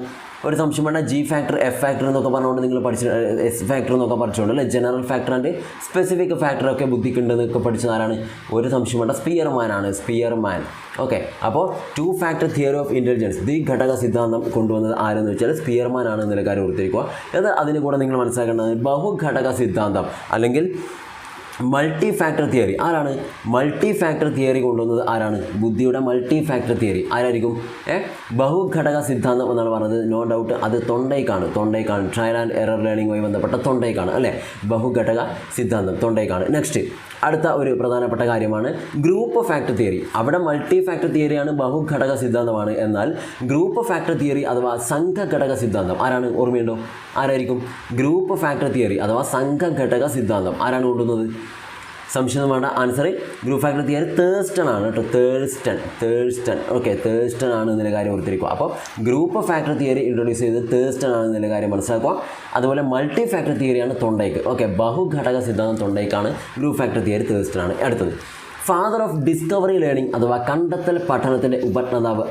ഒരു സംശയം വേണ്ട, ജി ഫാക്ടർ, എഫ് ഫാക്ടർ എന്നൊക്കെ പറഞ്ഞുകൊണ്ട് നിങ്ങൾ പഠിച്ച, എസ് ഫാക്ടർ എന്നൊക്കെ പഠിച്ചുകൊണ്ട് അല്ലേ, ജനറൽ ഫാക്ടർ ആൻഡ് സ്പെസിഫിക് ഫാക്ടറൊക്കെ ബുദ്ധിക്കുണ്ടെന്നൊക്കെ പഠിച്ചത് ആരാണ്? ഒരു സംശയം വേണ്ട, സ്പിയർമാൻ. ഓക്കെ, അപ്പോൾ 2 ഫാക്ടർ തിയറി ഓഫ് ഇൻ്റലിജൻസ്, ദ്വിഘടക സിദ്ധാന്തം കൊണ്ടുവന്നത് ആരെന്ന് വെച്ചാൽ സ്പിയർമാൻ ആണ് എന്നുള്ള കാര്യം ഓർത്തിരിക്കുക. എന്നാൽ അതിന് കൂടെ നിങ്ങൾ മനസ്സിലാക്കേണ്ടത് ബഹുഘടക സിദ്ധാന്തം അല്ലെങ്കിൽ മൾട്ടി ഫാക്ടർ തിയറി. ആരാണ് മൾട്ടി ഫാക്ടർ തിയറി കൊണ്ടുവന്നത്? ആരാണ്? ബുദ്ധിയുടെ മൾട്ടി ഫാക്ടർ തിയറി ആരായിരിക്കും? ബഹുഘടക സിദ്ധാന്തം എന്നാണ് പറഞ്ഞത്. നോ ഡൗട്ട് അത് തൊണ്ടയ്ക്കാണ്. ട്രയൽ ആൻഡ് എറർ ലേണിംഗുമായി ബന്ധപ്പെട്ട തൊണ്ടയ്ക്കാണ് അല്ലേ, ബഹുഘടക സിദ്ധാന്തം തൊണ്ടയ്ക്കാണ്. നെക്സ്റ്റ്, അടുത്ത ഒരു പ്രധാനപ്പെട്ട കാര്യമാണ് ഗ്രൂപ്പ് ഫാക്ടർ തിയറി. അവിടെ മൾട്ടി ഫാക്ടർ തിയറിയാണ്, ബഹുഘടക സിദ്ധാന്തമാണ്. എന്നാൽ ഗ്രൂപ്പ് ഫാക്ടർ തിയറി അഥവാ സംഘഘടക സിദ്ധാന്തം ആരാണ്? ഓർമ്മയുണ്ടോ? ആരായിരിക്കും? ഗ്രൂപ്പ് ഫാക്ടർ തിയറി അഥവാ സംഘഘടക സിദ്ധാന്തം ആരാണ് കൊണ്ടുവന്നത്? സംശയം വേണ്ട, answer group factor theory Thurstone ആണ് കേട്ടോ. തേഴ്സ്റ്റൺ. ഓക്കെ, തേഴ്സ്റ്റൺ ആണ് എന്നുള്ള കാര്യം ഓർത്തിരിക്കുക. അപ്പോൾ ഗ്രൂപ്പ് ഫാക്ടർ തിയറി ഇൻട്രൊഡ്യൂസ് ചെയ്ത് തേഴ്സ്റ്റൺ ആണ് എന്നുള്ള കാര്യം മനസ്സിലാക്കുക. അതുപോലെ മൾട്ടി ഫാക്ടർ തിയറിയാണ് തൊണ്ടയ്ക്ക്. ഓക്കെ, ബഹുഘടക സിദ്ധാന്തം തൊണ്ടയ്ക്കാണ്, ഗ്രൂപ്പ് ഫാക്ടർ തിയറി തേഴ്സ്റ്റൺ ആണ്. അടുത്തത്, ഫാദർ ഓഫ് ഡിസ്കവറി ലേണിംഗ് അഥവാ കണ്ടെത്തൽ പഠനത്തിൻ്റെ ഉപജ്ഞാതാവ്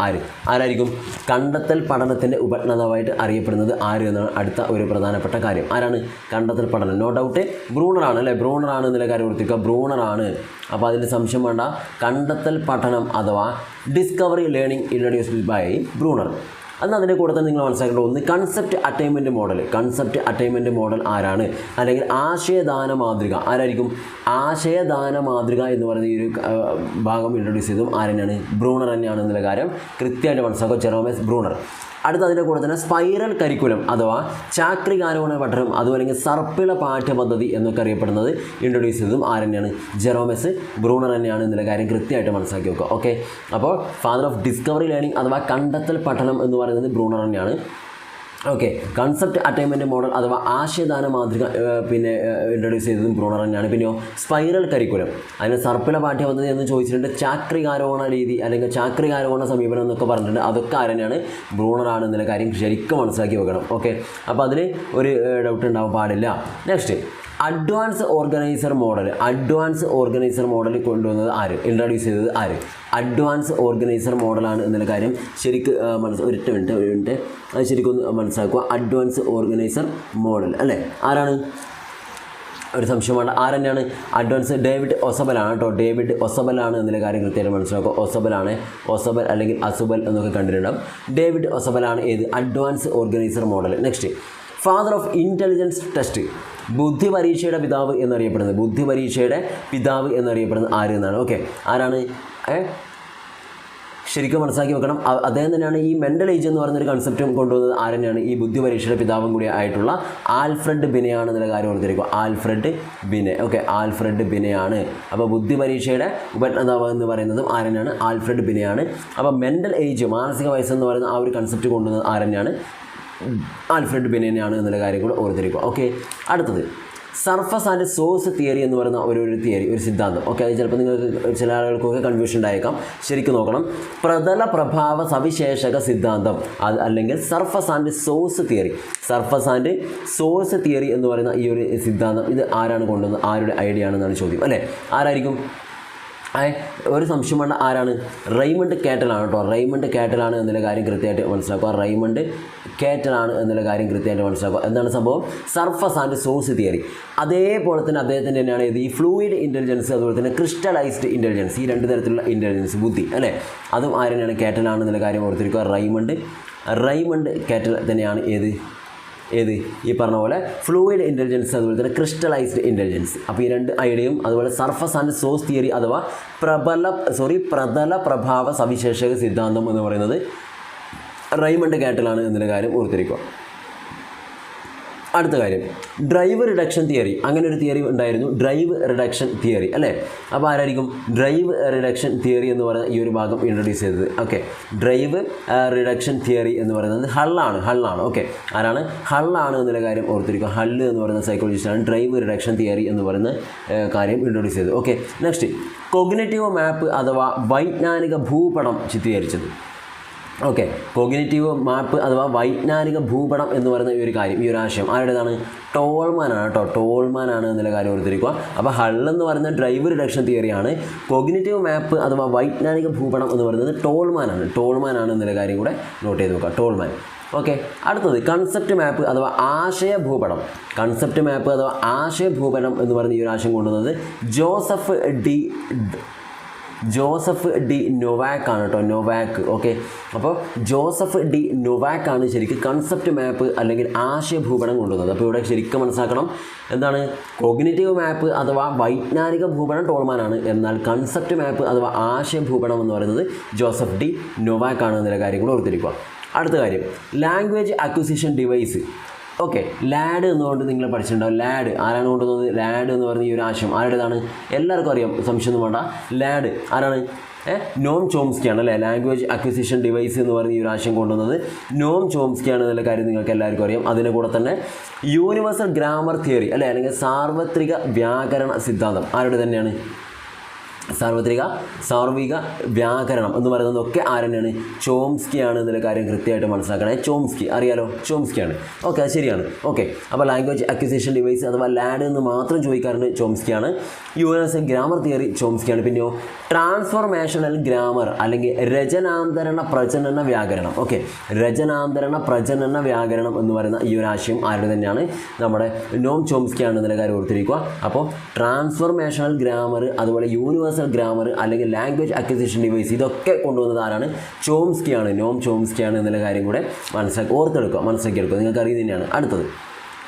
ആരായിരിക്കും? കണ്ടെത്തൽ പഠനത്തിൻ്റെ ഉപജ്ഞാതാവായിട്ട് അറിയപ്പെടുന്നത് ആര് എന്നാണ് അടുത്ത ഒരു പ്രധാനപ്പെട്ട കാര്യം. ആരാണ് കണ്ടെത്തൽ പഠനം? നോ ഡൗട്ട് ബ്രൂണറാണ് അല്ലേ, ബ്രൂണറാണ് എന്നുള്ള കാര്യം ഓർത്തിരിക്കുക, ബ്രൂണറാണ്. അപ്പോൾ അതിൽ സംശയം വേണ്ട, കണ്ടെത്തൽ പഠനം അഥവാ discovery learning introduced by Bruner. എന്നാൽ അതിൻ്റെ കൂടെ തന്നെ നിങ്ങൾ മനസ്സിലാക്കേണ്ട ഒന്ന് കൺസെപ്റ്റ് അറ്റൈൻമെൻറ്റ് മോഡൽ ആരാണ്? അല്ലെങ്കിൽ ആശയദാന മാതൃക ആരായിരിക്കും? ആശയദാന മാതൃക എന്ന് പറയുന്ന ഈ ഒരു ഭാഗം ഇൻട്രൊഡ്യൂസ് ചെയ്തതും ആരെന്നെയാണ്? ബ്രൂണർ തന്നെയാണ് എന്നുള്ള കാര്യം കൃത്യമായിട്ട് മനസ്സിലാക്കുക, ജെറോമസ് ബ്രൂണർ. അടുത്ത അതിൻ്റെ കൂടെ തന്നെ സ്പൈറൽ കരിക്കുലം അഥവാ ചാക്രികാരോഹണ പഠനം, അതുപോലെ സർപ്പിള പാഠ്യപദ്ധതി എന്നൊക്കെ അറിയപ്പെടുന്നത് ഇൻട്രൊഡ്യൂസ് ചെയ്തതും ആരെന്നെയാണ്? ജെറോമസ് ബ്രൂണർ തന്നെയാണ് എന്നുള്ള കാര്യം കൃത്യമായിട്ട് മനസ്സിലാക്കി വെക്കുക. ഓക്കെ, അപ്പോൾ ഫാദർ ഓഫ് ഡിസ്കവറി ലേണിംഗ് അഥവാ കണ്ടെത്തൽ പഠനം എന്ന് പറയുന്നത് ബ്രൂണർ തന്നെയാണ്. ഓക്കെ, കൺസെപ്റ്റ് അറ്റൈൻമെൻറ്റ് മോഡൽ അഥവാ ആശയദാന മാതൃക ഇൻട്രൊഡ്യൂസ് ചെയ്തതും ബ്രൂണർ തന്നെയാണ്. പിന്നെയോ സ്പൈറൽ കരിക്കുലം, അതിന് സർപ്പിള പാഠ്യപദ്ധതി എന്ന് ചോദിച്ചിട്ടുണ്ട്. ചാക്രികാരോഹണ രീതി അല്ലെങ്കിൽ ചാക്രികാരോഹണ സമീപനം എന്നൊക്കെ പറഞ്ഞിട്ടുണ്ട്. അതൊക്കെ ആരെന്നെയാണ്? ബ്രൂണറാണ് എന്നുള്ള കാര്യം ശരിക്കും മനസ്സിലാക്കി വെക്കണം. ഓക്കെ, അപ്പോൾ അതിൽ ഒരു ഡൗട്ട് ഉണ്ടാവാൻ പാടില്ല. നെക്സ്റ്റ്, അഡ്വാൻസ് ഓർഗനൈസർ മോഡൽ കൊണ്ടുവന്നത് ആര്? ഇൻട്രൊഡ്യൂസ് ചെയ്തത് ആര്? അഡ്വാൻസ് ഓർഗനൈസർ മോഡലാണ് എന്നുള്ള കാര്യം ശരിക്ക് ഒരു മിനിറ്റ് അത് ശരിക്കും മനസ്സിലാക്കുക. അഡ്വാൻസ് ഓർഗനൈസർ മോഡൽ അല്ലേ, ആരാണ്? ഒരു സംശയമാണ്, ആരെന്നെയാണ്? അഡ്വാൻസ് ഡേവിഡ് ഒസബലാണ് കേട്ടോ. ഡേവിഡ് ഒസബലാണ് എന്നുള്ള കാര്യം കൃത്യമായിട്ട് മനസ്സിലാക്കുക. ഒസബൽ അല്ലെങ്കിൽ അസുബൽ എന്നൊക്കെ കണ്ടിട്ടുണ്ടാവും. ഡേവിഡ് ഒസബലാണ് ഏത്? Advance organiser model. Next, father of intelligence test, ബുദ്ധി പരീക്ഷയുടെ പിതാവ് എന്നറിയപ്പെടുന്നത് ആര് എന്നാണ്? ഓക്കെ, ആരാണ്? ശരിക്കും മനസ്സിലാക്കി വെക്കണം. അദ്ദേഹം തന്നെയാണ് ഈ മെൻ്റൽ ഏജ് എന്ന് പറയുന്നൊരു കൺസെപ്റ്റും കൊണ്ടുവന്നത്. ആരെന്നെയാണ്? ഈ ബുദ്ധി പരീക്ഷയുടെ പിതാവും കൂടി ആയിട്ടുള്ള ആൽഫ്രഡ് ബിനെയാണ് എന്നുള്ള കാര്യം ഓർത്തിരിക്കുക. ആൽഫ്രഡ് ബിനെയാണ്. അപ്പോൾ ബുദ്ധി പരീക്ഷയുടെ ഉപജ്ഞാതാവ് എന്ന് പറയുന്നതും ആരെന്നെയാണ്? ആൽഫ്രഡ് ബിനെയാണ്. അപ്പോൾ മെൻ്റൽ ഏജ്, മാനസിക വയസ്സെന്ന് പറയുന്ന ആ ഒരു കൺസെപ്റ്റ് കൊണ്ടുവന്നത് ആരെന്നെയാണ്? ആൽഫ്രഡ് ബിനെയാണ് എന്നുള്ള കാര്യം കൂടെ ഓർത്തിരിക്കുക. ഓക്കെ, അടുത്തത് സർഫസ് ആൻഡ് സോഴ്സ് തിയറി എന്ന് പറയുന്ന ഒരു സിദ്ധാന്തം. ഓക്കെ, അത് ചിലപ്പോൾ നിങ്ങൾക്ക് ചില ആളുകൾക്കൊക്കെ കൺഫ്യൂഷൻ ഉണ്ടായേക്കാം. ശരിക്കും നോക്കണം, പ്രതല പ്രഭാവ സവിശേഷക സിദ്ധാന്തം അല്ലെങ്കിൽ സർഫസ് ആൻഡ് സോഴ്സ് തിയറി എന്ന് പറയുന്ന ഈ ഒരു സിദ്ധാന്തം ഇത് ആരാണ് കൊണ്ടുവന്നത്? ആരുടെ ഐഡിയ ആണെന്നാണ് ചോദ്യം അല്ലേ. ആരായിരിക്കും? ഒരു സംശയം വേണ്ട, ആരാണ്? റെയ്മണ്ട് കാറ്റലാണ് കേട്ടോ. റെയ്മണ്ട് കാറ്റലാണ് എന്നുള്ള കാര്യം കൃത്യമായിട്ട് മനസ്സിലാക്കുക. എന്താണ് സംഭവം? Surface and source theory. അതേപോലെ തന്നെ അദ്ദേഹത്തിൻ്റെ തന്നെയാണ് ഈ ഫ്ലൂയിഡ് ഇൻ്റലിജൻസ്, അതുപോലെ തന്നെ ക്രിസ്റ്റലൈസ്ഡ് ഇൻ്റലിജൻസ്, ഈ രണ്ട് തരത്തിലുള്ള ഇൻ്റലിജൻസ്, ബുദ്ധി അല്ലേ, അതും ആരെന്നെയാണ്? കാറ്റലാണ് എന്നുള്ള കാര്യം ഓർത്തിരിക്കുക. റെയ്മണ്ട് കാറ്റൽ തന്നെയാണ് ഈ പറഞ്ഞ പോലെ ഫ്ലൂയിഡ് ഇൻ്റലിജൻസ്, അതുപോലെ തന്നെ ക്രിസ്റ്റലൈസ്ഡ് ഇൻ്റലിജൻസ്. അപ്പോൾ ഈ രണ്ട് ഐഡിയയും അതുപോലെ സർഫസ് ആൻഡ് സോഴ്സ് തിയറി അഥവാ പ്രതല പ്രഭാവ സവിശേഷക സിദ്ധാന്തം എന്ന് പറയുന്നത് റെയ്മണ്ട് കാറ്റലാണ് എന്നുള്ള കാര്യം ഓർത്തിരിക്കുക. അടുത്ത കാര്യം ഡ്രൈവ് റിഡക്ഷൻ തിയറി, അങ്ങനെ ഒരു തിയറി ഉണ്ടായിരുന്നു, ഡ്രൈവ് റിഡക്ഷൻ തിയറി അല്ലേ. അപ്പോൾ ആരായിരിക്കും ഡ്രൈവ് റിഡക്ഷൻ തിയറി എന്ന് പറയുന്ന ഈ ഒരു ഭാഗം ഇൻട്രൊഡ്യൂസ് ചെയ്തത്? ഓക്കെ, ഡ്രൈവ് റിഡക്ഷൻ തിയറി എന്ന് പറയുന്നത് ഹള്ളാണ്. ഓക്കെ, ആരാണ്? ഹള്ളാണ് എന്നുള്ള കാര്യം ഓർത്തിരിക്കുക. ഹള്ള് എന്ന് പറയുന്ന സൈക്കോളജിസ്റ്റാണ് ഡ്രൈവ് റിഡക്ഷൻ തിയറി എന്ന് പറയുന്ന കാര്യം ഇൻട്രൊഡ്യൂസ് ചെയ്തത്. ഓക്കെ, നെക്സ്റ്റ് കോഗ്നിറ്റീവ് മാപ്പ് അഥവാ വൈജ്ഞാനിക ഭൂപടം ചിത്രീകരിച്ചത്. ഓക്കെ, കോഗ്നിറ്റീവ് മാപ്പ് അഥവാ വൈജ്ഞാനിക ഭൂപടം എന്ന് പറയുന്ന ഈ ഒരു കാര്യം, ഈ ഒരു ആശയം ആരുടേതാണ്? ടോൾമാനാണ് കേട്ടോ, ടോൾമാനാണ് എന്നുള്ള കാര്യം ഓർത്തിരിക്കുക. അപ്പോൾ ഹൾ എന്ന് പറയുന്ന ഡ്രൈവ് റിഡക്ഷൻ തിയറിയാണ്. കോഗ്നിറ്റീവ് മാപ്പ് അഥവാ വൈജ്ഞാനിക ഭൂപടം എന്ന് പറയുന്നത് ടോൾമാനാണ് എന്നുള്ള കാര്യം കൂടെ നോട്ട് ചെയ്ത് നോക്കുക, ടോൾമാൻ. ഓക്കെ, അടുത്തത് കൺസെപ്റ്റ് മാപ്പ് അഥവാ ആശയ ഭൂപടം. കൺസെപ്റ്റ് മാപ്പ് അഥവാ ആശയ ഭൂപടം എന്ന് പറയുന്ന ഈ ഒരു ആശയം കൊണ്ടുവന്നത് ജോസഫ് ഡി നൊവാക്ക് ആണ് കേട്ടോ, നൊവാക്ക്. ഓക്കെ, അപ്പോൾ ജോസഫ് ഡി നൊവാക്ക് ആണ് ശരിക്കും കൺസെപ്റ്റ് മാപ്പ് അല്ലെങ്കിൽ ആശയ ഭൂപടം കൊണ്ടുവന്നത്. അപ്പോൾ ഇവിടെ ശരിക്കും മനസ്സിലാക്കണം എന്താണ്? കോഗ്നിറ്റീവ് മാപ്പ് അഥവാ വൈജ്ഞാനിക ഭൂപടം ടോൾമാനാണ്, എന്നാൽ കൺസെപ്റ്റ് മാപ്പ് അഥവാ ആശയ ഭൂപടം എന്ന് പറയുന്നത് ജോസഫ് ഡി നൊവാക്ക് ആണ് എന്നുള്ള കാര്യം കൂടെ ഓർത്തിരിക്കുക. അടുത്ത കാര്യം language acquisition device. Okay, LAD എന്നുകൊണ്ട് നിങ്ങൾ പഠിച്ചിട്ടുണ്ടാവും. ലാഡ് ആരാണ് കൊണ്ടുവന്നത്? ലാഡ് എന്ന് പറയുന്ന ഈ ഒരു ആശയം ആരുടേതാണ്? എല്ലാവർക്കും അറിയാം, സംശയമൊന്നും വേണ്ട. ലാഡ് ആരാണ്? നോം ചോംസ്കിയാണ് അല്ലേ. ലാംഗ്വേജ് അക്വിസിഷൻ ഡിവൈസ് എന്ന് പറയുന്ന ഈ ഒരു ആശയം കൊണ്ടുവന്നത് നോം ചോംസ്കിയാണ് എന്നുള്ള കാര്യം നിങ്ങൾക്ക് എല്ലാവർക്കും അറിയാം. അതിൻ്റെ കൂടെ തന്നെ യൂണിവേഴ്സൽ ഗ്രാമർ തിയറി അല്ലേ, അല്ലെങ്കിൽ സാർവത്രിക വ്യാകരണ സിദ്ധാന്തം ആരുടെ തന്നെയാണ്? സാർവിക വ്യാകരണം എന്ന് പറയുന്നതൊക്കെ ആരെന്നെയാണ്? ചോംസ്കിയാണ് എന്നുള്ള കാര്യം കൃത്യമായിട്ട് മനസ്സിലാക്കണേ. ചോംസ്കി അറിയാലോ, ചോംസ്കിയാണ്. ഓക്കെ, അത് ശരിയാണ്. ഓക്കെ, അപ്പോൾ ലാംഗ്വേജ് അക്വിസിഷൻ ഡിവൈസ് അഥവാ ലാഡ് എന്ന് മാത്രം ചോദിക്കാറുണ്ട്, ചോംസ്കിയാണ്. യൂണിവേഴ്സൽ ഗ്രാമർ തിയറി ചോംസ്കിയാണ്. പിന്നെയോ ട്രാൻസ്ഫോർമേഷണൽ ഗ്രാമർ അല്ലെങ്കിൽ രചനാന്തരണ പ്രജനന വ്യാകരണം. ഓക്കെ, രചനാന്തരണ പ്രജനന വ്യാകരണം എന്ന് പറയുന്ന ഈ ഒരു ആശയം ആരുടെ തന്നെയാണ്? നമ്മുടെ നോം ചോംസ്കിയാണ് എന്നുള്ള കാര്യം ഓർത്തിരിക്കുക. അപ്പോൾ ട്രാൻസ്ഫോർമേഷണൽ ഗ്രാമർ, അതുപോലെ യൂണിവേഴ്സൽ ഗ്രാമർ അല്ലെങ്കിൽ ലാംഗ്വേജ് അക്വിസിഷൻ ഡിവൈസ്, ഇതൊക്കെ കൊണ്ടുവന്നത് ആരാണ്? ചോംസ്കിയാണ്, നോം ചോംസ്കിയാണ് എന്നുള്ള കാര്യം കൂടെ മനസ്സിലാക്കിയെടുക്കുക. നിങ്ങൾക്ക് അറിയുന്നത് തന്നെയാണ്. അടുത്തത്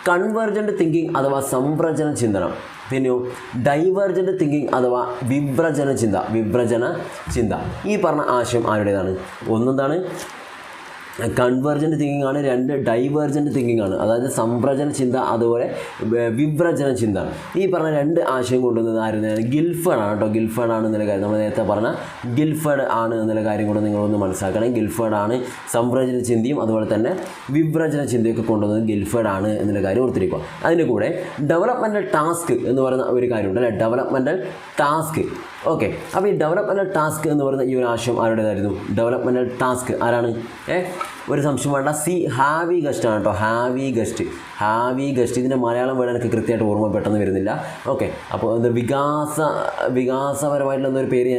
കൺവെർജൻ്റ് തിങ്കിങ് അഥവാ സംവ്രജന ചിന്തനം. പിന്നെയോ ഡൈവേർജൻ്റ് തിങ്കിങ് അഥവാ വിഭ്രജന ചിന്ത. ഈ പറഞ്ഞ ആശയം ആരുടേതാണ്? ഒന്നെന്താണ്? കൺവെർജൻ്റ് തിങ്കിങ് ആണ്. രണ്ട് ഡൈവേർജൻ്റ് തിങ്കിങ് ആണ്, അതായത് സംവ്രജന ചിന്ത അതുപോലെ വിഭ്രജന ചിന്ത. ഈ പറഞ്ഞ രണ്ട് ആശയം കൊണ്ടുവന്നത് ആയിരുന്നാണ്? ഗിൽഫർഡ് ആണ് കേട്ടോ, ഗിൽഫർഡ് ആണ് എന്നുള്ള കാര്യം നമ്മൾ നേരത്തെ പറഞ്ഞ ഗിൽഫർഡ് ആണ് എന്നുള്ള കാര്യം കൂടെ നിങ്ങളൊന്ന് മനസ്സിലാക്കണം. ഗിൽഫർഡ് ആണ് സംവ്രജന ചിന്തയും അതുപോലെ തന്നെ വിഭ്രജന ചിന്തയൊക്കെ കൊണ്ടുവന്നത് ഗിൽഫർഡ് ആണ് എന്നുള്ള കാര്യം ഓർത്തിരിക്കുക. അതിൻ്റെ കൂടെ ഡെവലപ്മെൻ്റൽ ടാസ്ക് എന്ന് പറയുന്ന ഒരു കാര്യമുണ്ട് അല്ലേ, ഡെവലപ്മെൻ്റൽ ടാസ്ക്. ഓക്കെ, അപ്പോൾ ഈ ഡെവലപ്മെൻ്റൽ ടാസ്ക് എന്ന് പറയുന്ന ഈ ഒരു ആശയം ആരുടേതായിരുന്നു? ഡെവലപ്മെൻ്റൽ ടാസ്ക് ആരാണ്? ഒരു സംശയം വേണ്ട, ഹാവി ഗസ്റ്റ് ആണ് കേട്ടോ, ഹാവി ഗസ്റ്റ്. ഇതിൻ്റെ മലയാളം വേർഡ് എനിക്ക് കൃത്യമായിട്ട് ഓർമ്മ പെട്ടെന്ന് വരുന്നില്ല. ഓക്കെ, അപ്പോൾ ഇത് വികാസപരമായിട്ടുള്ള എന്തൊരു പേര്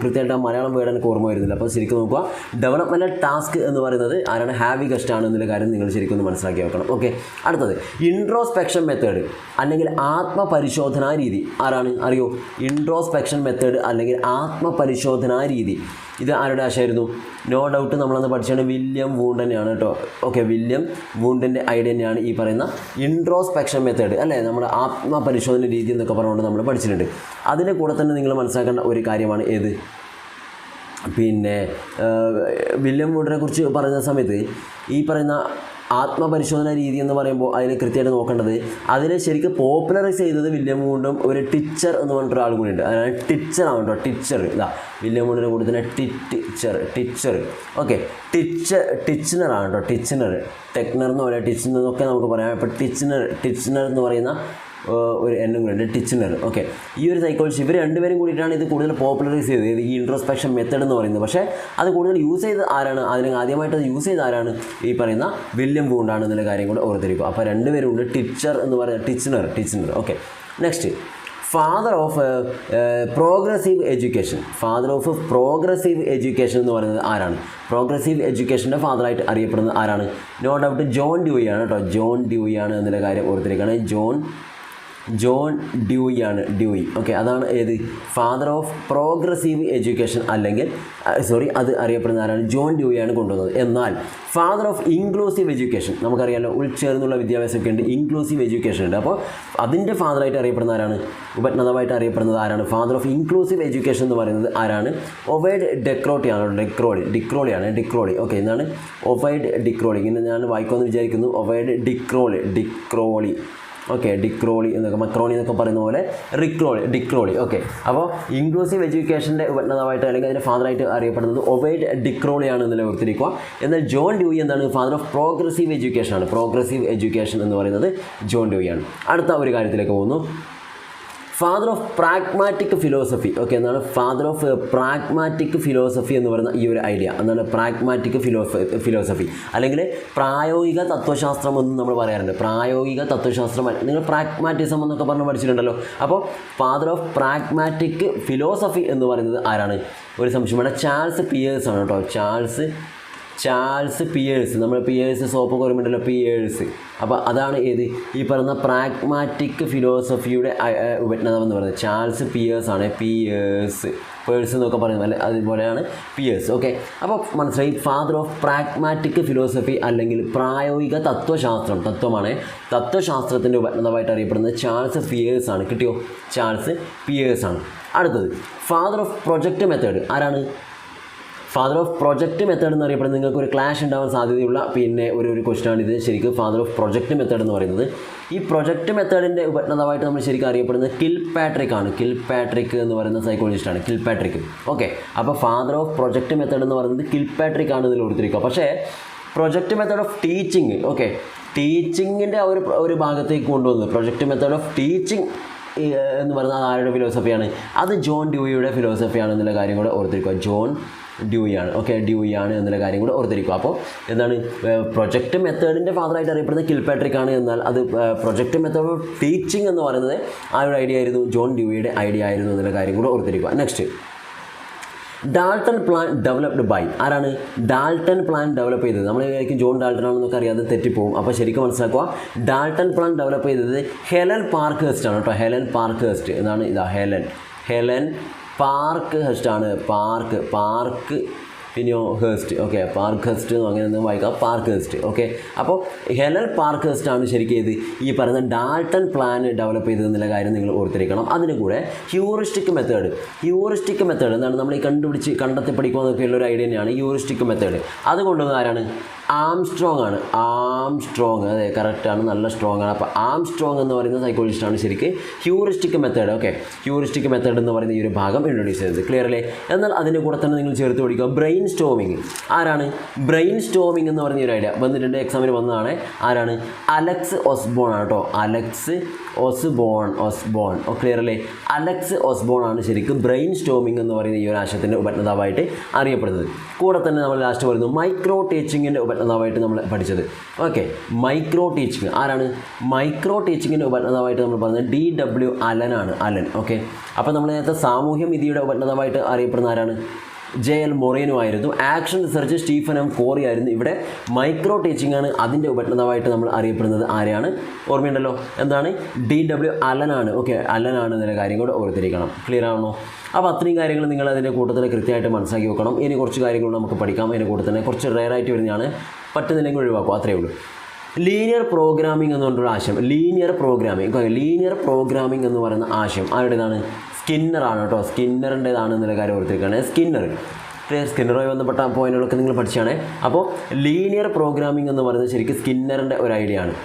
കൃത്യമായിട്ട് മലയാളം വേർഡ് എനിക്ക് ഓർമ്മ വരുന്നില്ല. അപ്പോൾ ശരിക്കും നോക്കുക, ഡെവലപ്മെൻ്റൽ ടാസ്ക് എന്ന് പറയുന്നത് ആരാണ്? ഹാവി ഗസ്റ്റ് ആണ് എന്നുള്ള കാര്യം നിങ്ങൾ ശരിക്കും ഒന്ന് മനസ്സിലാക്കി വെക്കണം. ഓക്കെ, അടുത്തത് ഇൻട്രോസ്പെക്ഷൻ മെത്തേഡ് അല്ലെങ്കിൽ ആത്മപരിശോധനാ രീതി. ആരാണ്? അറിയോ? ഇൻട്രോസ്പെക്ഷൻ മെത്തേഡ് അല്ലെങ്കിൽ ആത്മപരിശോധനാ രീതി. ഇത് ആരുടെ ആശയമായിരുന്നു? നോ ഡൗട്ട് നമ്മളന്ന് പഠിച്ചാണ് വില്യം വൂണ്ട് തന്നെയാണ് കേട്ടോ. ഓക്കെ, വില്യം വൂണ്ടിൻ്റെ ഐഡിയ തന്നെയാണ് ഈ പറയുന്ന ഇൻട്രോസ്പെക്ഷൻ മെത്തേഡ് അല്ലേ, നമ്മുടെ ആത്മപരിശോധന രീതി എന്നൊക്കെ പറഞ്ഞുകൊണ്ട് നമ്മൾ പഠിച്ചിട്ടുണ്ട്. അതിൻ്റെ കൂടെ തന്നെ നിങ്ങൾ മനസ്സിലാക്കേണ്ട ഒരു കാര്യമാണ് ഏത്? പിന്നെ വില്യം വൂണ്ടിനെ കുറിച്ച് പറയുന്ന സമയത്ത് ഈ പറയുന്ന ആത്മപരിശോധന രീതി എന്ന് പറയുമ്പോൾ അതിന് കൃത്യമായിട്ട് നോക്കേണ്ടത്, അതിനെ ശരിക്കും പോപ്പുലറൈസ് ചെയ്തത് വില്യം വൂണ്ടും ഒരു ടീച്ചർ എന്ന് പറഞ്ഞിട്ട് ഒരാൾ കൂടി ഉണ്ട്. അതാണ് ടീച്ചറാണ് കേട്ടോ, ടീച്ചർ. ഇതാ വില്യം വൂണ്ടിൻ്റെ കൂടെ തന്നെ ടീച്ചർ. ഓക്കെ, ടിച്ച്നറാണ് കേട്ടോ, ടെക്നർ എന്ന് പറയുക, ടിച്ച്നർ എന്നൊക്കെ നമുക്ക് പറയാം. അപ്പോൾ ടിച്ച്നർ എന്ന് പറയുന്ന ഒരു എണ്ണം കൂടെ ടിച്ച്നർ. ഓക്കെ, ഈ ഒരു സൈക്കോളജി ഇവർ രണ്ടുപേരും കൂടിയിട്ടാണ് ഇത് കൂടുതൽ പോപ്പുലറൈസ് ചെയ്തത്, ഈ ഇൻട്രോസ്പെക്ഷൻ മെത്തേഡ് എന്ന് പറയുന്നത്. പക്ഷേ അത് കൂടുതൽ യൂസ് ചെയ്ത് ആരാണ്? അതിന് ആദ്യമായിട്ട് അത് യൂസ് ചെയ്ത ആരാണ്? ഈ പറയുന്ന വില്യം വൂണ്ടാണ് എന്നുള്ള കാര്യം കൂടെ ഓർത്തിരിക്കും. അപ്പോൾ രണ്ടുപേരും ഉണ്ട്, ടീച്ചർ എന്ന് പറയുന്നത് Titchener. Okay, next father of progressive education എന്ന് പറയുന്നത് ആരാണ്? പ്രോഗ്രസീവ് എഡ്യൂക്കേഷൻ്റെ ഫാദറായിട്ട് അറിയപ്പെടുന്നത് ആരാണ്? നോ ഡൗട്ട് ജോൺ ഡ്യൂയി ആണ് കേട്ടോ, ജോൺ ഡ്യൂയി ആണ് എന്നുള്ള കാര്യം ഓർത്തിരിക്കുകയാണ്. ജോൺ ഡ്യൂയി ആണ്. ഡ്യൂയി. ഓക്കെ, അതാണ് ഏത് ഫാദർ ഓഫ് പ്രോഗ്രസീവ് എഡ്യൂക്കേഷൻ, അല്ലെങ്കിൽ അത് അറിയപ്പെടുന്ന ആരാണ്? ജോൺ ഡ്യൂയി ആണ് കൊണ്ടുവന്നത്. എന്നാൽ ഫാദർ ഓഫ് ഇൻക്ലൂസീവ് എഡ്യൂക്കേഷൻ, നമുക്കറിയാമല്ലോ ഉൾച്ചേർന്നുള്ള വിദ്യാഭ്യാസമൊക്കെ ഉണ്ട്, ഇൻക്ലൂസീവ് എഡ്യൂക്കേഷൻ ഉണ്ട്. അപ്പോൾ അതിൻ്റെ ഫാദറായിട്ട് അറിയപ്പെടുന്ന ആരാണ്? ഉപജ്ഞാതാവായിട്ട് അറിയപ്പെടുന്നത് ആരാണ്? ഫാദർ ഓഫ് ഇൻക്ലൂസീവ് എഡ്യൂക്കേഷൻ എന്ന് പറയുന്നത് ആരാണ്? ഒവൈഡ് ഡെക്രോളിയാണ്. ഡിക്രോളി. ഓക്കെ, എന്താണ് ഒവൈഡ് ഡിക്രോളി? ഇങ്ങനെ ഞാൻ വായിക്കുമെന്ന് വിചാരിക്കുന്നു. ഒവൈഡ് ഡിക്രോളി. ഓക്കെ, ഡിക്രോളി എന്നൊക്കെ, മക്രോണി എന്നൊക്കെ പറയുന്ന പോലെ ഡിക്രോളി. ഓക്കെ, അപ്പോൾ ഇൻക്ലൂസീവ് എഡ്യൂക്കേഷൻ്റെ ഉപജ്ഞാതാവായിട്ട് അല്ലെങ്കിൽ അതിൻ്റെ ഫാദറായിട്ട് അറിയപ്പെടുന്നത് ഒവൈഡ് ഡിക്രോളിയാണ് എന്നല്ല ഓർത്തിരിക്കുക. എന്നാൽ ജോൺ ഡ്യൂയി എന്താണ്? ഫാദർ ഓഫ് പ്രോഗ്രസീവ് എഡ്യൂക്കേഷൻ ആണ്. പ്രോഗ്രസീവ് എഡ്യൂക്കേഷൻ എന്ന് പറയുന്നത് ജോൺ ഡ്യൂയി ആണ്. അടുത്ത ഒരു കാര്യത്തിലേക്ക് പോകുന്നു. Father of pragmatic philosophy. Okay, എന്താണ് ഫാദർ ഓഫ് പ്രാഗ്മാറ്റിക് ഫിലോസഫി എന്ന് പറയുന്ന ഈ ഒരു ഐഡിയ? എന്താണ് പ്രാഗ്മാറ്റിക് ഫിലോസഫി? അല്ലെങ്കിൽ പ്രായോഗിക തത്വശാസ്ത്രം എന്ന് നമ്മൾ പറയാറുണ്ട്. പ്രായോഗിക തത്വശാസ്ത്രം, നിങ്ങൾ പ്രാഗ്മാറ്റിസം എന്നൊക്കെ പറഞ്ഞ് പഠിച്ചിട്ടുണ്ടല്ലോ. അപ്പോൾ ഫാദർ ഓഫ് പ്രാഗ്മാറ്റിക് ഫിലോസഫി എന്ന് പറയുന്നത് ആരാണ്? ഒരു സംശയമാണ്. ചാൾസ് പിയേഴ്സ് ആണ് കേട്ടോ. Charles Peirce. നമ്മൾ പിയേഴ്സ് സോപ്പ് കുറയുമുണ്ടല്ലോ, പിയേഴ്സ്. അപ്പോൾ അതാണ് ഏത് ഈ പറയുന്ന പ്രാഗ്മാറ്റിക് ഫിലോസഫിയുടെ ഉപജ്ഞാതാവ് എന്ന് പറയുന്നത് ചാൾസ് പിയേഴ്സ് ആണ്. പേഴ്സ് എന്നൊക്കെ പറയുന്നത് അല്ലെ, അതുപോലെയാണ് പിയേഴ്സ്. ഓക്കെ, അപ്പോൾ മനസ്സിലായി. ഫാദർ ഓഫ് പ്രാഗ്മാറ്റിക് ഫിലോസഫി അല്ലെങ്കിൽ പ്രായോഗിക തത്വമാണ്. തത്വശാസ്ത്രത്തിൻ്റെ ഉപജ്ഞാതാവായിട്ട് അറിയപ്പെടുന്നത് ചാൾസ് പിയേഴ്സ് ആണ്. കിട്ടിയോ? ചാൾസ് പിയേഴ്സ് ആണ്. അടുത്തത് ഫാദർ ഓഫ് പ്രൊജക്റ്റ് മെത്തേഡ് ആരാണ്? ഫാദർ ഓഫ് പ്രൊജക്റ്റ് മെത്തേഡ് എന്ന് അറിയപ്പെടുന്നത്, നിങ്ങൾക്ക് ഒരു ക്ലാഷ് ഉണ്ടാവാൻ സാധ്യതയുള്ള പിന്നെ ഒരു ക്വസ്റ്റ്യനാണ് ഇത്. ശരിക്കും ഫാദർ ഓഫ് പ്രൊജക്റ്റ് മെത്തേഡ് എന്ന് പറയുന്നത്, ഈ പ്രൊജക്റ്റ് മെത്തേഡിൻ്റെ ഉപജ്ഞാതാവായിട്ട് നമ്മൾ ശരിക്കും അറിയപ്പെടുന്നത് കിൽപാട്രിക് ആണ്. കിൽപാട്രിക് എന്ന് പറയുന്ന സൈക്കോളജിസ്റ്റാണ് കിൽപാട്രിക്. ഓക്കെ, അപ്പോൾ ഫാദർ ഓഫ് പ്രൊജക്റ്റ് മെത്തേഡ് എന്ന് പറയുന്നത് കിൽപാട്രിക് ആണ് ഇതിൽ ഓർത്തിരിക്കുക. പക്ഷേ project method of teaching, okay, ടീച്ചിങ്ങിൻ്റെ ഒരു ഭാഗത്തേക്ക് കൊണ്ടുവന്നത് പ്രൊജക്റ്റ് മെത്തേഡ് ഓഫ് ടീച്ചിങ് എന്ന് പറയുന്നത് ആരുടെ ഫിലോസഫിയാണ്? അത് ജോൺ ഡ്യൂയിയുടെ ഫിലോസഫിയാണ് എന്നുള്ള കാര്യം കൂടെ ഓർത്തിരിക്കുക. ജോൺ ഡ്യൂയി ആണ്. ഓക്കെ, ഡ്യൂയി ആണ് എന്നുള്ള കാര്യം കൂടെ ഓർത്തിരിക്കുക. അപ്പോൾ എന്താണ് പ്രൊജക്റ്റ് മെത്തേഡിൻ്റെ ഫാദറായിട്ട് അറിയപ്പെടുന്നത് കിൽപാട്രിക് ആണ്. എന്നാൽ അത് പ്രൊജക്റ്റ് മെത്തേഡ് ഓഫ് ടീച്ചിങ് എന്ന് പറയുന്നത് ആരുടെ ഐഡിയ ആയിരുന്നു? ജോൺ ഡ്യൂയിയുടെ ഐഡിയ ആയിരുന്നു എന്നുള്ള കാര്യം കൂടെ ഓർത്തിരിക്കുക. Next, Dalton plan developed by ആരാണ്? ഡാൾട്ടൺ പ്ലാൻ ഡെവലപ്പ് ചെയ്തത്, നമ്മൾ വിചാരിക്കും ജോൺ ഡാൾട്ടൺ ആണെന്നൊക്കെ അറിയാതെ തെറ്റിപ്പോവും. അപ്പോൾ ശരിക്കും മനസ്സിലാക്കുക, ഡാൾട്ടൺ പ്ലാൻ ഡെവലപ്പ് ചെയ്തത് ഹെലൻ പാർക്ക്ഹേസ്റ്റ് ആണ് കേട്ടോ. ഹെലൻ പാർക്ക്ഹേസ്റ്റ് എന്നാണ് ഇതാ ഹെലൻ പാർക്ക്ഹേസ്റ്റ് ആണ്. പാർക്ക് പിന്നെയോ ഹേസ്റ്റ്. ഓക്കെ, പാർക്ക്ഹേസ്റ്റ് അങ്ങനെ ഒന്നും വായിക്കാം, പാർക്ക്ഹേസ്റ്റ്. ഓക്കെ, അപ്പോൾ ഹെലൻ പാർക്ക്ഹേസ്റ്റ് ആണ് ശരിക്കും ഇത് ഈ പറയുന്ന ഡാൾട്ടൺ പ്ലാൻ ഡെവലപ്പ് ചെയ്തതെന്നുള്ള കാര്യം നിങ്ങൾ ഓർത്തിരിക്കണം. അതിന് കൂടെ ഹ്യൂറിസ്റ്റിക് മെത്തേഡ് എന്താണ്? നമ്മൾ ഈ കണ്ടെത്തി പഠിക്കുമെന്നൊക്കെയുള്ള ഒരു ഐഡിയ തന്നെയാണ് ഹ്യൂറിസ്റ്റിക് മെത്തേഡ്. അത് കൊണ്ടുവന്നത് ആരാണ്? ആംസ്ട്രോങ് ആണ്. അതെ, കറക്റ്റാണ്, നല്ല സ്ട്രോങ് ആണ്. അപ്പോൾ ആംസ്ട്രോങ് എന്ന് പറയുന്ന സൈക്കോളജിസ്റ്റാണ് ശരിക്കും heuristic method. Okay, heuristic method എന്ന് പറയുന്ന ഈ ഒരു ഭാഗം ഇൻട്രൊഡ്യൂസ് ചെയ്തത്. ക്ലിയർ അല്ലേ? എന്നാൽ അതിൻ്റെ കൂടെ തന്നെ നിങ്ങൾ ചേർത്ത് പഠിക്കുക ബ്രെയിൻ സ്റ്റോമിങ്. ആരാണ്? ബ്രെയിൻ സ്റ്റോമിങ് എന്ന് പറയുന്ന ഒരു ഐഡിയ വന്നിട്ടുണ്ട്, എക്സാമിന് വന്നതാണ്. ആരാണ്? അലക്സ് ഓസ്ബോൺ ആണ് കേട്ടോ. Alex Osborne. ക്ലിയർ അല്ലേ? അലക്സ് ഓസ്ബോൺ ആണ് ശരിക്കും ബ്രെയിൻ സ്റ്റോമിങ് എന്ന് പറയുന്ന ഈ ഒരു ആശയത്തിൻ്റെ ഉപജ്ഞാതാവായിട്ട് അറിയപ്പെടുന്നത്. കൂടെ തന്നെ നമ്മൾ ലാസ്റ്റ് വരുന്നു മൈക്രോ ടീച്ചിങ്ങിൻ്റെ ഉപജ്ഞാതാവായിട്ട് നമ്മൾ പഠിച്ചത്. ഓക്കെ, മൈക്രോ ടീച്ചിങ് ആരാണ്? മൈക്രോ ടീച്ചിങ്ങിൻ്റെ ഉപജ്ഞാതാവായിട്ട് നമ്മൾ പറഞ്ഞത് DW അലൻ ആണ്. ഓക്കെ, അപ്പോൾ നമ്മൾ നേരത്തെ സാമൂഹ്യ വിധിയുടെ ഉപജ്ഞാതാവായിട്ട് അറിയപ്പെടുന്ന ആരാണ്? JL മൊറീനോ ആയിരുന്നു. Action research Stephen M Corey ആയിരുന്നു. ഇവിടെ മൈക്രോ ടീച്ചിങ് ആണ് അതിൻ്റെ ഉപജ്ഞാതാവായിട്ട് നമ്മൾ അറിയപ്പെടുന്നത് ആരെയാണ്? ഓർമ്മയുണ്ടല്ലോ, എന്താണ്? DW അലനാണ്. ഓക്കെ, അലനാണ് എന്നുള്ള കാര്യം കൂടെ ഓർത്തിരിക്കണം. ക്ലിയർ ആണോ? അപ്പോൾ അത്രയും കാര്യങ്ങൾ നിങ്ങൾ അതിൻ്റെ കൂട്ടത്തിൽ കൃത്യമായിട്ട് മനസ്സിലാക്കി വെക്കണം. ഇനി കുറച്ച് കാര്യങ്ങൾ നമുക്ക് പഠിക്കാം. അതിൻ്റെ കൂടെ തന്നെ കുറച്ച് റെയറായിട്ട് വരുന്നതാണ്, പറ്റുന്നില്ലെങ്കിൽ ഒഴിവാക്കും, അത്രയേ ഉള്ളൂ. ലീനിയർ പ്രോഗ്രാമിംഗ് എന്ന് പറഞ്ഞൊരു ആശയം. ലീനിയർ പ്രോഗ്രാമിംഗ് എന്ന് പറയുന്ന ആശയം ആരുടേതാണ്? സ്കിന്നറാണ് കേട്ടോ. സ്കിന്നറിൻ്റേതാണ് എന്നുള്ള കാര്യം ഓർത്തിരിക്കുകയാണ്. സ്കിന്നറുമായി ബന്ധപ്പെട്ട പോയിന്റുകളൊക്കെ നിങ്ങൾ പഠിച്ചാണ്. അപ്പോൾ ലീനിയർ പ്രോഗ്രാമിംഗ് എന്ന് പറയുന്നത് ശരിക്കും സ്കിന്നറിൻ്റെ ഒരു ഐഡിയ ആണ്.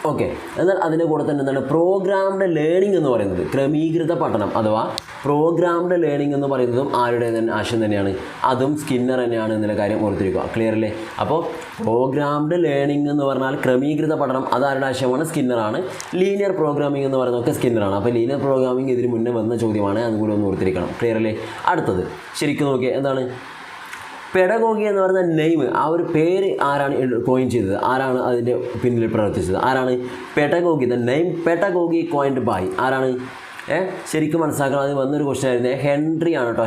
ഓക്കെ, എന്നാൽ അതിൻ്റെ കൂടെ തന്നെ എന്താണ് പ്രോഗ്രാംഡ് ലേണിംഗ് എന്ന് പറയുന്നത്? ക്രമീകൃത പഠനം അഥവാ പ്രോഗ്രാംഡ് ലേണിംഗ് എന്ന് പറയുന്നതും ആരുടെ തന്നെ ആശയം തന്നെയാണ്? അതും സ്കിന്നർ തന്നെയാണ് എന്നുള്ള കാര്യം ഓർത്തിരിക്കുക. ക്ലിയർ അല്ലേ? അപ്പോൾ പ്രോഗ്രാംഡ് ലേണിംഗ് എന്ന് പറഞ്ഞാൽ ക്രമീകൃത പഠനം, അതാരുടെ ആശയമാണ്? സ്കിന്നറാണ്. ലീനിയർ പ്രോഗ്രാമിംഗ് എന്ന് പറയുന്നതൊക്കെ സ്കിന്നറാണ്. അപ്പോൾ ലീനിയർ പ്രോഗ്രാമിംഗ് ഇതിന് മുന്നേ വന്ന ചോദ്യമാണ്, അതുകൂടി ഒന്ന് ഓർത്തിരിക്കണം. ക്ലിയർ അല്ലേ? അടുത്തത് ശരിക്കും നോക്കിയാൽ എന്താണ് പെഡഗോഗി എന്ന് പറയുന്ന നെയിം, ആ ഒരു പേര് ആരാണ് കോയിൻ ചെയ്തത്? ആരാണ് അതിൻ്റെ പിന്നിൽ പ്രവർത്തിച്ചത്? ആരാണ്? Pedagogy. The name pedagogy coined by ആരാണ്? ശരിക്കും മനസ്സിലാക്കണം. അത് വന്നൊരു ക്വസ്റ്റ്യൻ ആയിരുന്നു. ഹെൻറി ആണ് കേട്ടോ.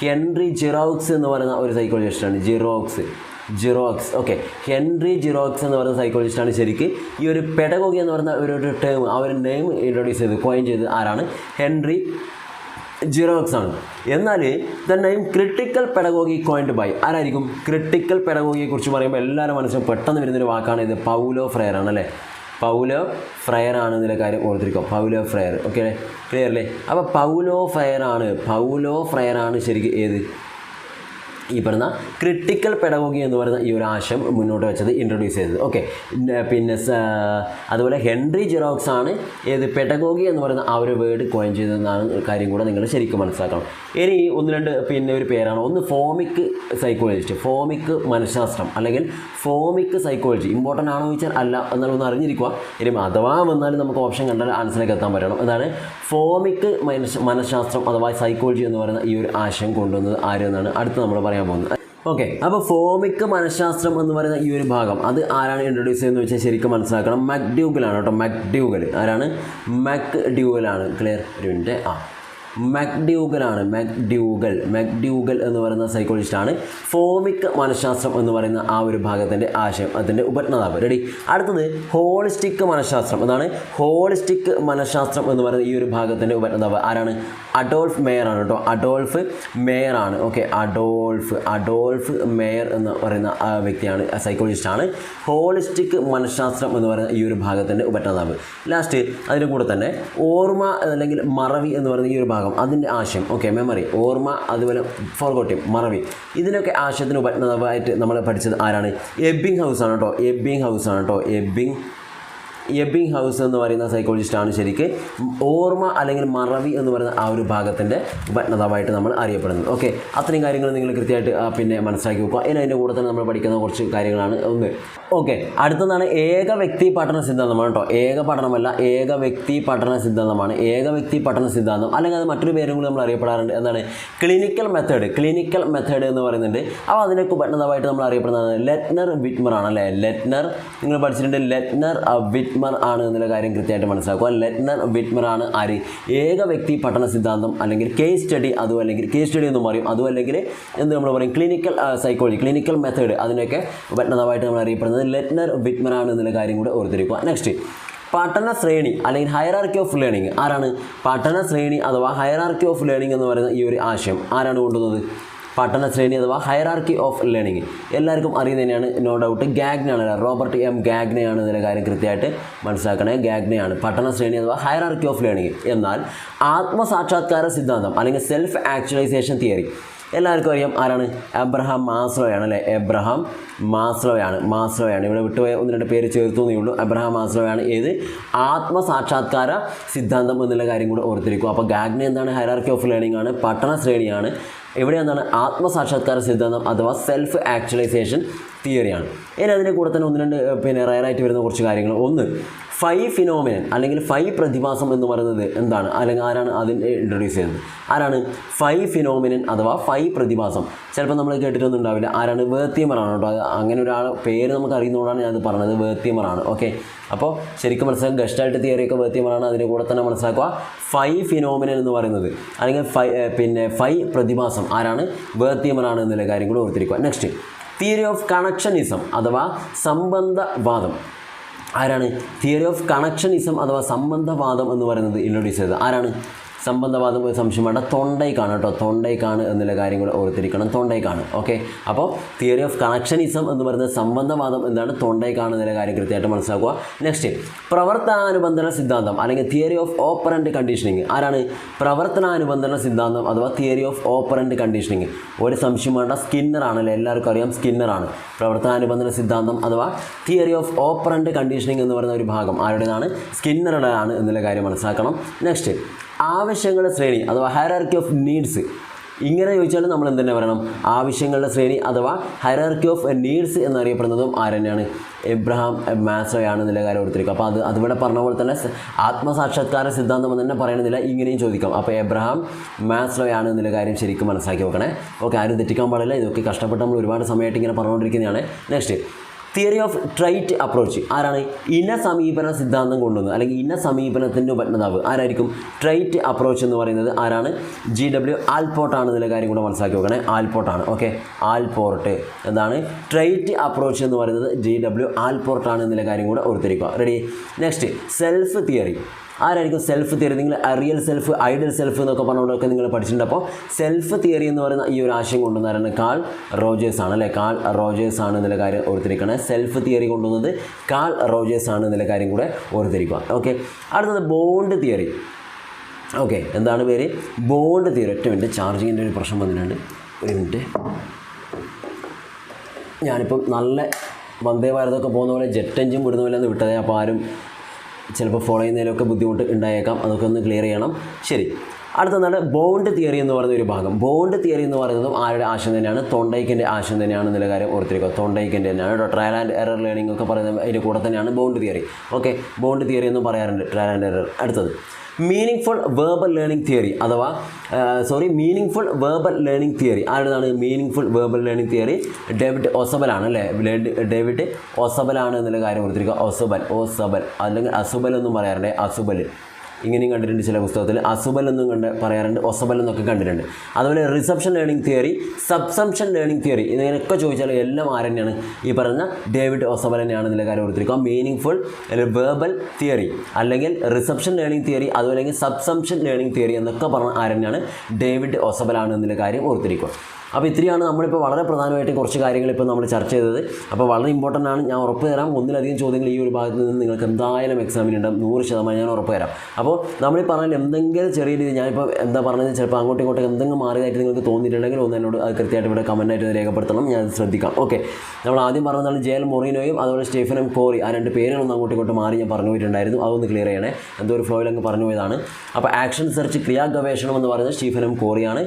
ഹെൻറി ജിറോക്സ് എന്ന് പറയുന്ന ഒരു സൈക്കോളജിസ്റ്റാണ്. ജിറോക്സ്. ഓക്കെ, ഹെൻറി ജിറോക്സ് എന്ന് പറയുന്ന സൈക്കോളജിസ്റ്റാണ് ശരിക്ക് ഈ ഒരു പെഡഗോഗി എന്ന് പറയുന്ന ഒരു ടേം, ആ ഒരു നെയിം ഇൻട്രൊഡ്യൂസ് ചെയ്ത് കോയിൻ ചെയ്ത് ആരാണ്? ഹെൻറി ജിറോക്സ് ആണ്. എന്നാൽ the name critical pedagogy coined by ആരായിരിക്കും? ക്രിട്ടിക്കൽ പെഡഗോഗിയെ കുറിച്ച് പറയുമ്പോൾ എല്ലാവരും മനസ്സിലും പെട്ടെന്ന് വരുന്നൊരു വാക്കാണ് ഇത്, പൗലോ ഫ്രയർ ആണ് അല്ലേ? പൗലോ ഫ്രയർ ആണ് ഇതിൻ്റെ കാര്യം ഓർത്തിരിക്കും. Paulo Freire. ഓക്കെ, ക്ലിയർ അല്ലേ? അപ്പോൾ പൗലോ ഫ്രയർ ആണ് ശരിക്കും ഏത് ഈ പറയുന്ന ക്രിട്ടിക്കൽ പെഡഗോഗി എന്ന് പറയുന്ന ഈ ഒരു ആശയം മുന്നോട്ട് വെച്ചത്, ഇൻട്രൊഡ്യൂസ് ചെയ്തത്. ഓക്കെ, പിന്നെ അതുപോലെ ഹെൻറി ജിറോക്സ് ആണ് ഏത് പെഡഗോഗി എന്ന് പറയുന്ന ആ ഒരു വേർഡ് കോയിൻ ചെയ്തതെന്നാണ് കാര്യം കൂടെ നിങ്ങൾ ശരിക്കും മനസ്സിലാക്കണം. ഇനി ഒന്ന് രണ്ട് പിന്നെ ഒരു പേരാണ്, ഒന്ന് ഫോമിക് സൈക്കോളജിസ്റ്റ്, ഫോമിക് മനഃശാസ്ത്രം അല്ലെങ്കിൽ ഫോമിക് സൈക്കോളജി. ഇമ്പോർട്ടൻ്റ് ആണോ ചോദിച്ചാൽ അല്ല, എന്നാലും ഒന്ന് അറിഞ്ഞിരിക്കുക. ഇനി അഥവാ വന്നാലും നമുക്ക് ഓപ്ഷൻ കണ്ടാൽ ആൻസറിലേക്ക് എത്താൻ പറ്റണം. എന്താണ് ഫോമിക് മനഃശാസ്ത്രം അഥവാ സൈക്കോളജി എന്ന് പറയുന്ന ഈ ഒരു ആശയം കൊണ്ടുവന്നത് ആരെന്നാണ് അടുത്ത് നമ്മൾ പറയാൻ പോകുന്നത്. ഓക്കെ, അപ്പോൾ ഫോമിക് മനഃശാസ്ത്രം എന്ന് പറയുന്ന ഈ ഒരു ഭാഗം അത് ആരാണ് ഇൻട്രൊഡ്യൂസ് ചെയ്യുന്നത് വെച്ചാൽ ശരിക്കും മനസ്സിലാക്കണം, മക്ഡ്യൂഗലാണ് കേട്ടോ. മക്ഡ്യൂഗൽ ആരാണ്? മക്ഡ്യൂഗലാണ്. ക്ലിയർ? ഒരു മിനിറ്റ്. മക്ഡ്യൂഗൽ എന്ന് പറയുന്ന സൈക്കോളജിസ്റ്റാണ് ഫോമിക് മനഃശാസ്ത്രം എന്ന് പറയുന്ന ആ ഒരു ഭാഗത്തിൻ്റെ ആശയം, അതിൻ്റെ ഉപജ്ഞാതാവ്. റെഡി? അടുത്തത് ഹോളിസ്റ്റിക് മനഃശാസ്ത്രം. എന്താണ് ഹോളിസ്റ്റിക് മനഃശാസ്ത്രം എന്ന് പറയുന്ന ഈ ഒരു ഭാഗത്തിൻ്റെ ഉപജ്ഞാതാവ് ആരാണ്? അഡോൾഫ് മേയർ ആണ് കേട്ടോ. അഡോൾഫ് മേയർ ആണ്. ഓക്കെ, അഡോൾഫ് മേയർ എന്ന് പറയുന്ന ആ വ്യക്തിയാണ്, സൈക്കോളജിസ്റ്റാണ് ഹോളിസ്റ്റിക് മനഃശാസ്ത്രം എന്ന് പറയുന്ന ഈ ഒരു ഭാഗത്തിൻ്റെ ഉപജ്ഞാതാവ്. ലാസ്റ്റ് അതിൻ്റെ കൂടെ തന്നെ ഓർമ്മ അല്ലെങ്കിൽ മറവി എന്ന് പറയുന്ന ഈ ഒരു ഭാഗം, അതിൻ്റെ ആശയം. ഓക്കെ, മെമ്മറി, ഓർമ്മ, അതുപോലെ ഫോർഗോട്ടിങ്, മറവി, ഇതിനൊക്കെ ആശയത്തിന് ഉപജ്ഞാതാവായിട്ട് നമ്മൾ പഠിച്ചത് ആരാണ്? എബിംഗ് ഹൗസ് ആണ് കേട്ടോ. എബിംഗ് ഹൗസ് എന്ന് പറയുന്ന സൈക്കോളജിസ്റ്റാണ് ശരിക്ക് ഓർമ്മ അല്ലെങ്കിൽ മറവി എന്ന് പറയുന്ന ആ ഒരു ഭാഗത്തിൻ്റെ ഉപജ്ഞാതാവായിട്ട് നമ്മൾ അറിയപ്പെടുന്നത്. ഓക്കെ, അത്രയും കാര്യങ്ങൾ നിങ്ങൾ കൃത്യമായിട്ട് പിന്നെ മനസ്സിലാക്കി വെക്കുക. ഇനി അതിൻ്റെ കൂടെ തന്നെ നമ്മൾ പഠിക്കുന്ന കുറച്ച് കാര്യങ്ങളാണ്. ഒന്ന്, ഓക്കെ, അടുത്തതാണ് ഏക വ്യക്തി പഠന സിദ്ധാന്തമാണ് കേട്ടോ. ഏക പഠനമല്ല, ഏക വ്യക്തി പഠന സിദ്ധാന്തമാണ്. ഏക വ്യക്തി പഠന സിദ്ധാന്തം അല്ലെങ്കിൽ അത് മറ്റൊരു പേരും കൂടി നമ്മൾ അറിയപ്പെടാറുണ്ട്. എന്താണ്? ക്ലിനിക്കൽ മെത്തേഡ് എന്ന് പറയുന്നുണ്ട്. അപ്പോൾ അതിനൊക്കെ ഉപജ്ഞാതാവായിട്ട് നമ്മൾ അറിയപ്പെടുന്നത് ലെറ്റ്നർ വിറ്റ്മർ ആണ് അല്ലേ? ലെറ്റ്നർ നിങ്ങൾ പഠിച്ചിട്ടുണ്ട്. ലെറ്റ്നർ വിറ്റ്മർ ആണ് എന്നുള്ള കാര്യം കൃത്യമായിട്ട് മനസ്സിലാക്കുക. ലെറ്റ്നർ വിറ്റ്മർ ആണ് ആര്? ഏക വ്യക്തി പഠന സിദ്ധാന്തം അല്ലെങ്കിൽ കേസ് സ്റ്റഡി, അതും അല്ലെങ്കിൽ കേസ് സ്റ്റഡി എന്ന് പറയും, അതും അല്ലെങ്കിൽ എന്ത് നമ്മൾ പറയും ക്ലിനിക്കൽ സൈക്കോളജി, ക്ലിനിക്കൽ മെത്തേഡ്, അതിനൊക്കെ ഉപജ്ഞാതാവായിട്ട് നമ്മൾ അറിയപ്പെടുന്നത് ലെറ്റ്നർ വിറ്റ്മർ ആണ് എന്നുള്ള കാര്യം കൂടെ ഓർത്തിരിക്കുക. നെക്സ്റ്റ്, പഠന ശ്രേണി അല്ലെങ്കിൽ ഹയറാർക്കി ഓഫ് ലേണിംഗ് ആരാണ്? പഠന ശ്രേണി അഥവാ ഹയറാർക്കി ഓഫ് ലേണിംഗ് എന്ന് പറയുന്ന ഈ ഒരു ആശയം ആരാണ് കൊണ്ടുവന്നത്? പഠന ശ്രേണി അഥവാ ഹയറാർക്കി ഓഫ് ലേണിംഗ് എല്ലാവർക്കും അറിയുന്നത് തന്നെയാണ്, നോ ഡൗട്ട്. ഗാഗ്നയാണ്, റോബർട്ട് എം ഗാഗ്നയാണ് ഇതിൻ്റെ കാര്യം കൃത്യമായിട്ട് മനസ്സിലാക്കണേ. ഗാഗ്നയാണ് പഠന ശ്രേണി അഥവാ ഹയറാർക്കി ഓഫ് ലേണിംഗ്. എന്നാൽ ആത്മസാക്ഷാത്കാര സിദ്ധാന്തം അല്ലെങ്കിൽ സെൽഫ് ആക്ച്വലൈസേഷൻ തിയറി എല്ലാവർക്കും അറിയാം ആരാണ്? എബ്രഹാം മാസ്ലോയാണ് അല്ലേ? എബ്രഹാം മാസ്ലോയാണ്. ഇവിടെ വിട്ടുപോയ ഒന്ന് രണ്ട് പേര് ചേർത്തുന്നേ ഉള്ളൂ. എബ്രഹാം മാസ്ലോയാണ് ഏത്? ആത്മസാക്ഷാത്കാര സിദ്ധാന്തം എന്നുള്ള കാര്യം കൂടെ ഓർത്തിരിക്കും. അപ്പോൾ ഗാഗ്ന എന്താണ്? ഹയറാർക്കി ഓഫ് ലേണിംഗ് ആണ്, പഠന ശ്രേണിയാണ്. ഇവിടെ എന്താണ്? ആത്മസാക്ഷാത്കാര സിദ്ധാന്തം അഥവാ സെൽഫ് ആക്ച്വലൈസേഷൻ തിയറിയാണ്. ഇനി അതിൻ്റെ കൂടെ തന്നെ ഒന്ന് രണ്ട് പിന്നെ റയറായിട്ട് വരുന്ന കുറച്ച് കാര്യങ്ങൾ. ഒന്ന്, ഫൈ ഫിനോമിനൻ അല്ലെങ്കിൽ ഫൈ പ്രതിഭാസം എന്ന് പറയുന്നത് എന്താണ്? അല്ലെങ്കിൽ ആരാണ് അതിനെ ഇൻട്രൊഡ്യൂസ് ചെയ്യുന്നത്? ആരാണ്? ഫൈ ഫിനോമിനൻ അഥവാ ഫൈ പ്രതിഭാസം. ചിലപ്പോൾ നമ്മൾ കേട്ടിട്ടൊന്നും ഉണ്ടാവില്ല. ആരാണ്? വേർത്തിയമറാണ് കേട്ടോ. അങ്ങനെ ഒരാൾ പേര് നമുക്ക് അറിയുന്നതുകൊണ്ടാണ് ഞാനത് പറഞ്ഞത്. വേർത്തിയമറാണ്. ഓക്കെ, അപ്പോൾ ശരിക്കും മനസ്സിലാക്കുക. ഗസ്റ്റാൾട്ട് തിയറിയൊക്കെ വേർത്തിയമറാണ്. അതിൻ്റെ കൂടെ തന്നെ മനസ്സിലാക്കുക ഫൈ ഫിനോമിനൻ എന്ന് പറയുന്നത് അല്ലെങ്കിൽ ഫൈ പ്രതിഭാസം ആരാണ്? വേർത്തിയമറാണ് എന്നുള്ള കാര്യം കൂടെ ഓർത്തിരിക്കുക. നെക്സ്റ്റ്, തിയറി ഓഫ് കണക്ഷനിസം അഥവാ സംബന്ധവാദം ആരാണ്? തിയറി ഓഫ് കണക്ഷനിസം അഥവാ സംബന്ധവാദം എന്ന് പറയുന്നത് ഇൻട്രൊഡ്യൂസ് ചെയ്തത് ആരാണ്? സംബന്ധവാദം ഒരു സംശയം വേണ്ട, തൊണ്ടൈക്കാണ് കേട്ടോ. തൊണ്ടൈക്കാണ് എന്നുള്ള കാര്യം കൂടെ ഓർത്തിരിക്കണം. തൊണ്ടൈക്കാണ്. ഓക്കെ, അപ്പോൾ തിയറി ഓഫ് കണക്ഷനിസം എന്ന് പറയുന്നത് സംബന്ധവാദം എന്താണ്? തൊണ്ടൈക്കാണ് എന്നുള്ള കാര്യം കൃത്യമായിട്ട് മനസ്സിലാക്കുക. നെക്സ്റ്റ്, പ്രവർത്തനാനുബന്ധന സിദ്ധാന്തം അല്ലെങ്കിൽ തിയറി ഓഫ് ഓപ്പറന്റ് കണ്ടീഷനിങ് ആരാണ്? പ്രവർത്തനാനുബന്ധന സിദ്ധാന്തം അഥവാ തിയറി ഓഫ് ഓപ്പറന്റ് കണ്ടീഷനിങ് ഒരു സംശയം വേണ്ട, സ്കിന്നറാണല്ലേ? എല്ലാവർക്കും അറിയാം, സ്കിന്നറാണ്. പ്രവർത്തനാനുബന്ധന സിദ്ധാന്തം അഥവാ തിയറി ഓഫ് ഓപ്പറന്റ് കണ്ടീഷനിങ് എന്ന് പറയുന്ന ഒരു ഭാഗം ആരുടേതാണ്? സ്കിന്നറുടേതാണ് എന്നുള്ള കാര്യം മനസ്സിലാക്കണം. നെക്സ്റ്റ്, ആവശ്യങ്ങളുടെ ശ്രേണി അഥവാ ഹയറാർക്കി ഓഫ് നീഡ്സ്. ഇങ്ങനെ ചോദിച്ചാൽ നമ്മൾ എന്ത് തന്നെ പറയണം? ആവശ്യങ്ങളുടെ ശ്രേണി അഥവാ ഹയറാർക്കി ഓഫ് നീഡ്സ് എന്നറിയപ്പെടുന്നതും ആരെന്നെയാണ്? എബ്രഹാം മാസ്ലോയാണ് എന്നുള്ള കാര്യം ഓർത്തിരിക്കുക. അപ്പോൾ അതിവിടെ പറഞ്ഞ പോലെ തന്നെ ആത്മസാക്ഷാത്കാര സിദ്ധാന്തം എന്ന് തന്നെ പറയണമെന്നില്ല, ഇങ്ങനെയും ചോദിക്കാം. അപ്പോൾ എബ്രഹാം മാസ്ലോയാണ് എന്നുള്ള കാര്യം ശരിക്കും മനസ്സിലാക്കി വെക്കണേ. ഓക്കെ, ആരും തെറ്റിക്കാൻ പാടില്ല. ഇതൊക്കെ കഷ്ടപ്പെട്ട് നമ്മൾ ഒരുപാട് സമയമായിട്ട് ഇങ്ങനെ പറഞ്ഞുകൊണ്ടിരിക്കുന്നതാണ്. Next, theory of trait approach ആരാണ്? ഇന സമീപന സിദ്ധാന്തം കൊണ്ടുവന്നത് അല്ലെങ്കിൽ ഇന സമീപനത്തിൻ്റെ ഉപജ്ഞാതാവ് ആരായിരിക്കും? ട്രൈറ്റ് അപ്രോച്ച് എന്ന് പറയുന്നത് ആരാണ്? GW ആൽപോർട്ട് ആണ് എന്നുള്ള കാര്യം കൂടെ മനസ്സിലാക്കി വെക്കണേ. ആൽപോർട്ടാണ്. ഓക്കെ, ആൽപോർട്ട് എന്താണ്? ട്രൈറ്റ് അപ്രോച്ച് എന്ന് പറയുന്നത് GW ആൽപോർട്ട് ആണ് എന്നുള്ള കാര്യം കൂടെ ഓർത്തിരിക്കുക. റെഡി? നെക്സ്റ്റ് സെൽഫ് തിയറി ആരായിരിക്കും? സെൽഫ് തിയറി നിങ്ങൾ റിയൽ സെൽഫ്, ഐഡിയൽ സെൽഫ് എന്നൊക്കെ പറഞ്ഞുകൊണ്ടൊക്കെ നിങ്ങൾ പഠിച്ചിട്ടുണ്ട്. അപ്പോൾ സെൽഫ് തിയറി എന്ന് പറയുന്ന ഈ ഒരു ആശയം കൊണ്ടുവന്നാരാണ്? കാൾ റോജേഴ്സ് ആണ് അല്ലേ? കാൾ റോജേഴ്സ് ആണ് എന്നുള്ള കാര്യം ഓർത്തിരിക്കണേ. സെൽഫ് തിയറി കൊണ്ടുവന്നത് കാൾ റോജേഴ്സ് ആണ് എന്നുള്ള കാര്യം കൂടെ ഓർത്തിരിക്കുക. ഓക്കെ, അടുത്തത് ബോണ്ട് തിയറി. ഓക്കെ, എന്താണ് പേര്? Bond theory. ഒറ്റ മിനിറ്റ്, ചാർജിങ്ങിൻ്റെ ഒരു പ്രശ്നം വന്നിട്ടുണ്ട്. ഒരു മിനിറ്റ്. ഞാനിപ്പം നല്ല വന്ദേ ഭാരതൊക്കെ പോകുന്ന പോലെ ജെറ്റ് എഞ്ചിൻ വിടുന്ന പോലെ ഒന്ന് വിട്ടതേ. അപ്പോൾ ആരും ചിലപ്പോൾ ഫോളോ ചെയ്യുന്നതിലൊക്കെ ബുദ്ധിമുട്ട് ഉണ്ടായേക്കാം. അതൊക്കെ ഒന്ന് ക്ലിയർ ചെയ്യണം. ശരി, അടുത്തതാണ് ബോണ്ട് തിയറി എന്ന് പറയുന്ന ഒരു ഭാഗം. ബോണ്ട് തിയറി എന്ന് പറയുന്നതും ആരുടെ ആശയം തന്നെയാണ്? തോണ്ടൈക്കിൻ്റെ ആശയം തന്നെയാണ് എന്നുള്ള കാര്യം ഓർത്തിരിക്കുക. തോണ്ടൈക്കിൻ്റെ തന്നെയാണ്. ട്രയൽ ആൻഡ് എറർ ലേണിംഗ് ഒക്കെ പറയുന്നത് അതിൻ്റെ കൂടെ തന്നെയാണ് bond theory. Okay, bond theory എന്നും പറയാറുണ്ട്, ട്രയൽ ആൻഡ് എറർ. അടുത്തത് മീനിങ്ഫുൾ വേർബൽ ലേണിംഗ് തിയറി അഥവാ മീനിങ്ഫുൾ വേർബൽ ലേണിംഗ് തിയറി ആരുടേതാണ്? Meaningful verbal learning theory David ഒസബലാണ് അല്ലേ? ഡേവിഡ് ഒസബലാണ് എന്നുള്ള കാര്യം ഓർത്തിരിക്കുക. ഒസബൽ അല്ലെങ്കിൽ അസുബൽ എന്നും പറയാറുണ്ട്. അസുബൽ ഇങ്ങനെയും കണ്ടിട്ടുണ്ട് ചില പുസ്തകത്തിൽ. അസുബൽ എന്നും പറയാറുണ്ട്, ഒസബൽ എന്നൊക്കെ കണ്ടിട്ടുണ്ട്. അതുപോലെ reception learning theory, subsumption learning theory ഇതിനൊക്കെ ചോദിച്ചാൽ എല്ലാം ആരെന്നെയാണ്? ഈ പറഞ്ഞ ഡേവിഡ് ഒസബൽ തന്നെയാണ് ഇതിൻ്റെ കാര്യം ഓർത്തിരിക്കുക. മീനിങ്ഫുൾ വേർബൽ തിയറി അല്ലെങ്കിൽ റിസപ്ഷൻ ലേണിംഗ് തിയറി അതുപോലെ അല്ലെങ്കിൽ സബ്സംഷൻ ലേണിംഗ് തിയറി എന്നൊക്കെ പറഞ്ഞ ആരെന്നെയാണ്? ഡേവിഡ് ഒസബലാണ് എന്നുള്ള കാര്യം ഓർത്തിരിക്കുക. അപ്പോൾ ഇത്രയാണ് നമ്മളിപ്പോൾ വളരെ പ്രധാനമായിട്ട് കുറച്ച് കാര്യങ്ങൾ ഇപ്പോൾ നമ്മൾ ചർച്ച ചെയ്തത്. അപ്പോൾ വളരെ ഇമ്പോർട്ടൻ്റ് ആണ്. ഞാൻ ഉറപ്പ് തരാം ഒന്നിലധികം ചോദ്യങ്ങൾ ഈ ഒരു ഭാഗത്ത് നിന്ന് നിങ്ങൾക്ക് എന്തായാലും എക്സാമിനുണ്ടാകും. 100% ഞാൻ ഉറപ്പ് തരാം. അപ്പോൾ നമ്മൾ ഈ പറഞ്ഞാൽ എന്തെങ്കിലും ചെറിയ രീതി ഞാനിപ്പോൾ എന്താ പറഞ്ഞത് ചിലപ്പോൾ അങ്ങോട്ടും ഇങ്ങോട്ടും എന്തെങ്കിലും മാറിയതായിട്ട് നിങ്ങൾക്ക് തോന്നിയിട്ടുണ്ടെങ്കിൽ ഒന്ന് എന്നോട് അത് കൃത്യമായിട്ട് ഇവിടെ കമൻറ്റായിട്ട് രേഖപ്പെടുത്തണം. ഞാൻ ശ്രദ്ധിക്കാം. ഓക്കെ, നമ്മൾ ആദ്യം പറഞ്ഞതാണ് ജെയൽ മൊറീനോയും അതുപോലെ സ്റ്റീഫൻ എം കോറി ആ രണ്ട് പേരുകളൊന്നും അങ്ങോട്ടും ഇങ്ങോട്ടും മാറി ഞാൻ പറഞ്ഞു പോയിട്ടുണ്ടായിരുന്നു. അതൊന്ന് ക്ലിയർ ചെയ്യണേ. എന്തോ ഒരു ഫ്ലോയിൽ അങ്ങ് പറഞ്ഞു പോയതാണ്. അപ്പോൾ ആക്ഷൻ സെർച്ച് ക്രിയാ ഗവേഷണം എന്ന് പറയുന്നത് സ്റ്റീഫൻ എം കോറിയാണ്.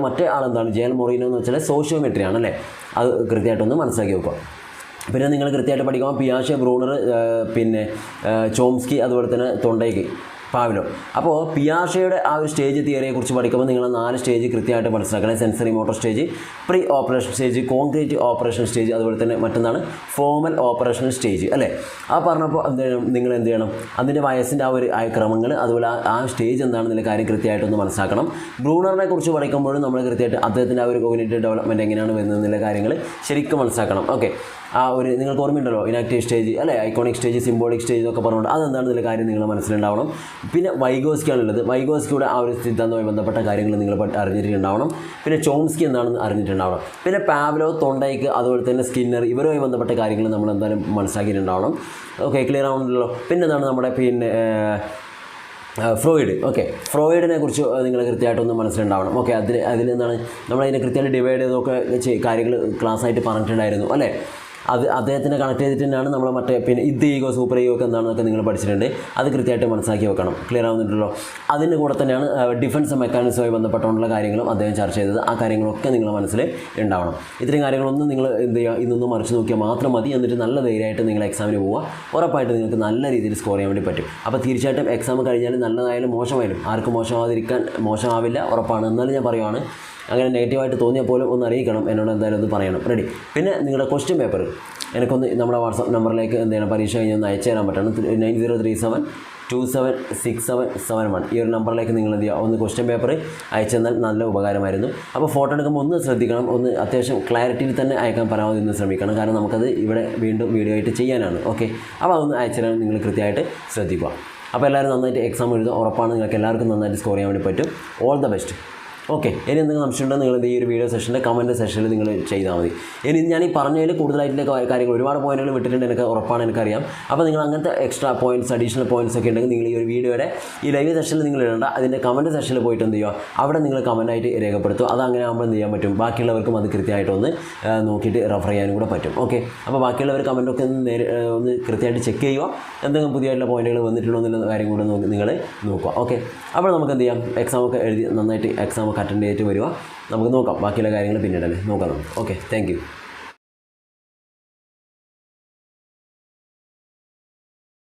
മറ്റേ ആളെന്താണ്? ജെയൽ മൊറീനോ എന്ന് വെച്ചാൽ സോഷ്യോമെട്രി ആണല്ലേ? അത് കൃത്യമായിട്ടൊന്ന് മനസ്സിലാക്കി വെക്കുക. പിന്നെ നിങ്ങൾ കൃത്യമായിട്ട് പഠിക്കുമ്പോൾ പിയാഷെ, ബ്രൂണർ, പിന്നെ ചോംസ്കി അതുപോലെ തന്നെ തോണ്ടൈക്ക്, പാവ്ലോ. അപ്പോൾ പിയാഷയുടെ ആ ഒരു സ്റ്റേജ് തിയറിയെക്കുറിച്ച് പഠിക്കുമ്പോൾ നിങ്ങൾ 4 സ്റ്റേജ് കൃത്യമായിട്ട് മനസ്സിലാക്കണം. Sensory motor stage, pre operation stage, concrete operation stage അതുപോലെ തന്നെ മറ്റൊന്നാണ് ഫോമൽ ഓപ്പറേഷണൽ സ്റ്റേജ് അല്ലേ? ആ പറഞ്ഞപ്പോൾ നിങ്ങൾ എന്ത് ചെയ്യണം? അതിൻ്റെ വയസ്സിൻ്റെ ആ ഒരു ക്രമങ്ങൾ അതുപോലെ ആ സ്റ്റേജ് എന്താണെന്നുള്ള കാര്യം കൃത്യമായിട്ടൊന്ന് മനസ്സിലാക്കണം. ബ്രൂണറിനെ കുറിച്ച് പഠിക്കുമ്പോഴും നമ്മൾ കൃത്യമായിട്ട് അദ്ദേഹത്തിൻ്റെ ആ ഒരു കോഗ്നിറ്റീവ് ഡെവലപ്മെൻറ്റ് എങ്ങനെയാണ് വരുന്നതെന്നുള്ള കാര്യങ്ങൾ ശരിക്കും മനസ്സിലാക്കണം. ഓക്കെ, ആ ഒരു നിങ്ങൾക്ക് ഓർമ്മയുണ്ടല്ലോ ഇനാക്റ്റീവ് സ്റ്റേജ് അല്ലേ, ഐക്കോണിക് സ്റ്റേജ്, സിംബോളിക് സ്റ്റേജ് എന്നൊക്കെ പറഞ്ഞുകൊണ്ട് അതെന്താണെന്നുള്ള കാര്യം നിങ്ങൾ മനസ്സിലുണ്ടാവണം. പിന്നെ വൈഗോസ്കിയാണുള്ളത്. വൈഗോസ്കിയുടെ ആ ഒരു സിദ്ധാന്തവുമായി ബന്ധപ്പെട്ട കാര്യങ്ങൾ നിങ്ങൾ അറിഞ്ഞിട്ടുണ്ടാവണം. പിന്നെ ചോംസ്കി എന്താണെന്ന് അറിഞ്ഞിട്ടുണ്ടാവണം. പിന്നെ പാവ്ലോ, തോണ്ടൈക്ക് അതുപോലെ തന്നെ സ്കിന്നർ ഇവരുമായി ബന്ധപ്പെട്ട കാര്യങ്ങൾ നമ്മൾ എന്തായാലും മനസ്സിലാക്കിയിട്ടുണ്ടാവണം. Okay, clear ആവുന്നുണ്ടല്ലോ. പിന്നെ എന്താണ് നമ്മുടെ ഫ്രോയിഡ്. ഓക്കെ, ഫ്രോയിഡിനെ കുറിച്ച് നിങ്ങൾ കൃത്യമായിട്ടൊന്ന് മനസ്സിലുണ്ടാവണം. ഓക്കെ, അതിലെന്താണ് നമ്മളതിനെ കൃത്യമായിട്ട് ഡിവൈഡ് ചെയ്തൊക്കെ കാര്യങ്ങൾ ക്ലാസ്സായിട്ട് പറഞ്ഞിട്ടുണ്ടായിരുന്നു അല്ലേ? അദ്ദേഹത്തിനെ കണക്ട് ചെയ്തിട്ട് തന്നെയാണ് നമ്മൾ പിന്നെ ഈഗോ, സൂപ്പർ ഈഗോ ഒക്കെ എന്താണെന്നൊക്കെ നിങ്ങൾ പഠിച്ചിട്ടുണ്ട്. അത് കൃത്യമായിട്ട് മനസ്സിലാക്കി വെക്കണം. ക്ലിയർ ആവുന്നുണ്ടല്ലോ. അതിൻ്റെ കൂടെ തന്നെയാണ് ഡിഫൻസ് മെക്കാനിസവുമായി ബന്ധപ്പെട്ടുള്ള കാര്യങ്ങളും അദ്ദേഹം ചർച്ച ചെയ്തത്. ആ കാര്യങ്ങളൊക്കെ നിങ്ങളുടെ മനസ്സിൽ ഉണ്ടാവണം. ഇത്രയും കാര്യങ്ങളൊന്നും നിങ്ങൾ എന്ത് ചെയ്യുക, ഇന്നൊന്നും മറിച്ച് നോക്കിയാൽ മാത്രം മതി. എന്നിട്ട് നല്ല ധൈര്യമായിട്ട് നിങ്ങൾ എക്സാമിന് പോവുക. ഉറപ്പായിട്ട് നിങ്ങൾക്ക് നല്ല രീതിയിൽ സ്കോർ ചെയ്യാൻ വേണ്ടി പറ്റും. അപ്പോൾ തീർച്ചയായിട്ടും എക്സാം കഴിഞ്ഞാലും നല്ലതായാലും മോശമായാലും ആർക്കും മോശമാവില്ല, ഉറപ്പാണ്. എന്നാലും ഞാൻ പറയുവാണ്, അങ്ങനെ നെഗറ്റീവായിട്ട് തോന്നിയാൽ പോലും ഒന്ന് അറിയിക്കണം, എന്നോട് എന്തായാലും ഒന്ന് പറയണം. റെഡി? പിന്നെ നിങ്ങളുടെ ക്വസ്റ്റ്യൻ പേപ്പർ എനിക്കൊന്ന് നമ്മുടെ വാട്സാപ്പ് നമ്പറിലേക്ക് എന്ത് ചെയ്യണം, പരീക്ഷ കഴിഞ്ഞ് ഒന്ന് അയച്ചു തരാൻ പറ്റണം. 9037276771 ഈ ഒരു നമ്പറിലേക്ക് നിങ്ങൾ എന്ത് ചെയ്യുക, ഒന്ന് ക്വസ്റ്റ്യൻ പേപ്പർ അയച്ചു തന്നാൽ നല്ല ഉപകാരമായിരുന്നു. അപ്പോൾ ഫോട്ടോ എടുക്കുമ്പോൾ ഒന്ന് ശ്രദ്ധിക്കണം, ഒന്ന് അത്യാവശ്യം ക്ലാരിറ്റിയിൽ തന്നെ അയക്കാൻ പരമാവധി ഒന്ന് ശ്രമിക്കണം. കാരണം നമുക്കത് ഇവിടെ വീണ്ടും വീഡിയോ ആയിട്ട് ചെയ്യാനാണ്. ഓക്കെ, അപ്പോൾ അതൊന്ന് അയച്ചു തരാൻ നിങ്ങൾ കൃത്യമായിട്ട് ശ്രദ്ധിക്കുക. അപ്പോൾ എല്ലാവരും നന്നായിട്ട് എക്സാം എഴുതുക. ഉറപ്പാണ് നിങ്ങൾക്ക് എല്ലാവർക്കും നന്നായിട്ട് സ്കോർ ചെയ്യാൻ വേണ്ടി പറ്റും. All the best. ഓക്കെ, ഇനി എന്തെങ്കിലും സംശയമുണ്ടോ നിങ്ങൾ ഈ ഒരു വീഡിയോ സെഷൻ്റെ കമൻറ്റ് സെഷനിൽ നിങ്ങൾ ചെയ്താൽ മതി. ഇനി ഞാൻ ഈ പറഞ്ഞതിൽ കൂടുതലായിട്ടുള്ള കാര്യങ്ങൾ ഒരുപാട് പോയിന്റുകൾ വിട്ടിട്ടുണ്ട്, എനിക്ക് ഉറപ്പാണ്, എനിക്കറിയാം. അപ്പോൾ നിങ്ങൾ അങ്ങനത്തെ എക്സ്ട്രാ പോയിൻറ്റ്സ്, അഡീഷണൽ പോയിൻറ്റ്സ് ഒക്കെ ഉണ്ടെങ്കിൽ നിങ്ങൾ ഈ ഒരു വീഡിയോയുടെ ഈ ലൈവ് സെഷനിൽ നിങ്ങൾ ഇടേണ്ട, അതിൻ്റെ കമൻറ്റ് സെഷനിൽ പോയിട്ട് എന്ത് ചെയ്യുക, അവിടെ നിങ്ങൾ കമൻറ്റായിട്ട് രേഖപ്പെടുത്തുക. അത് അങ്ങനെ ആകുമ്പോൾ എന്ത് ചെയ്യാൻ പറ്റും, ബാക്കിയുള്ളവർക്കും അത് കൃത്യമായിട്ടൊന്ന് നോക്കിയിട്ട് റെഫർ ചെയ്യാനും കൂടെ പറ്റും. ഓക്കെ, അപ്പോൾ ബാക്കിയുള്ളവർ കമൻറ്റൊക്കെ ഒന്ന് കൃത്യമായിട്ട് ചെക്ക് ചെയ്യുക. എന്തെങ്കിലും പുതിയതായിട്ടുള്ള പോയിന്റുകൾ വന്നിട്ടുണ്ടോ എന്നുള്ള കാര്യം കൂടെ നിങ്ങൾ നോക്കുക. ഓക്കെ, അപ്പോൾ നമുക്ക് എന്ത് ചെയ്യാം, എക്സാമൊക്കെ എഴുതി നന്നായിട്ട് എക്സാമൊക്കെ അറ്റൻഡ് ചെയ്തിട്ട് വരിക. നമുക്ക് നോക്കാം ബാക്കിയുള്ള കാര്യങ്ങൾ പിന്നീടല്ലേ നോക്കാം നമുക്ക്. Okay, thank you.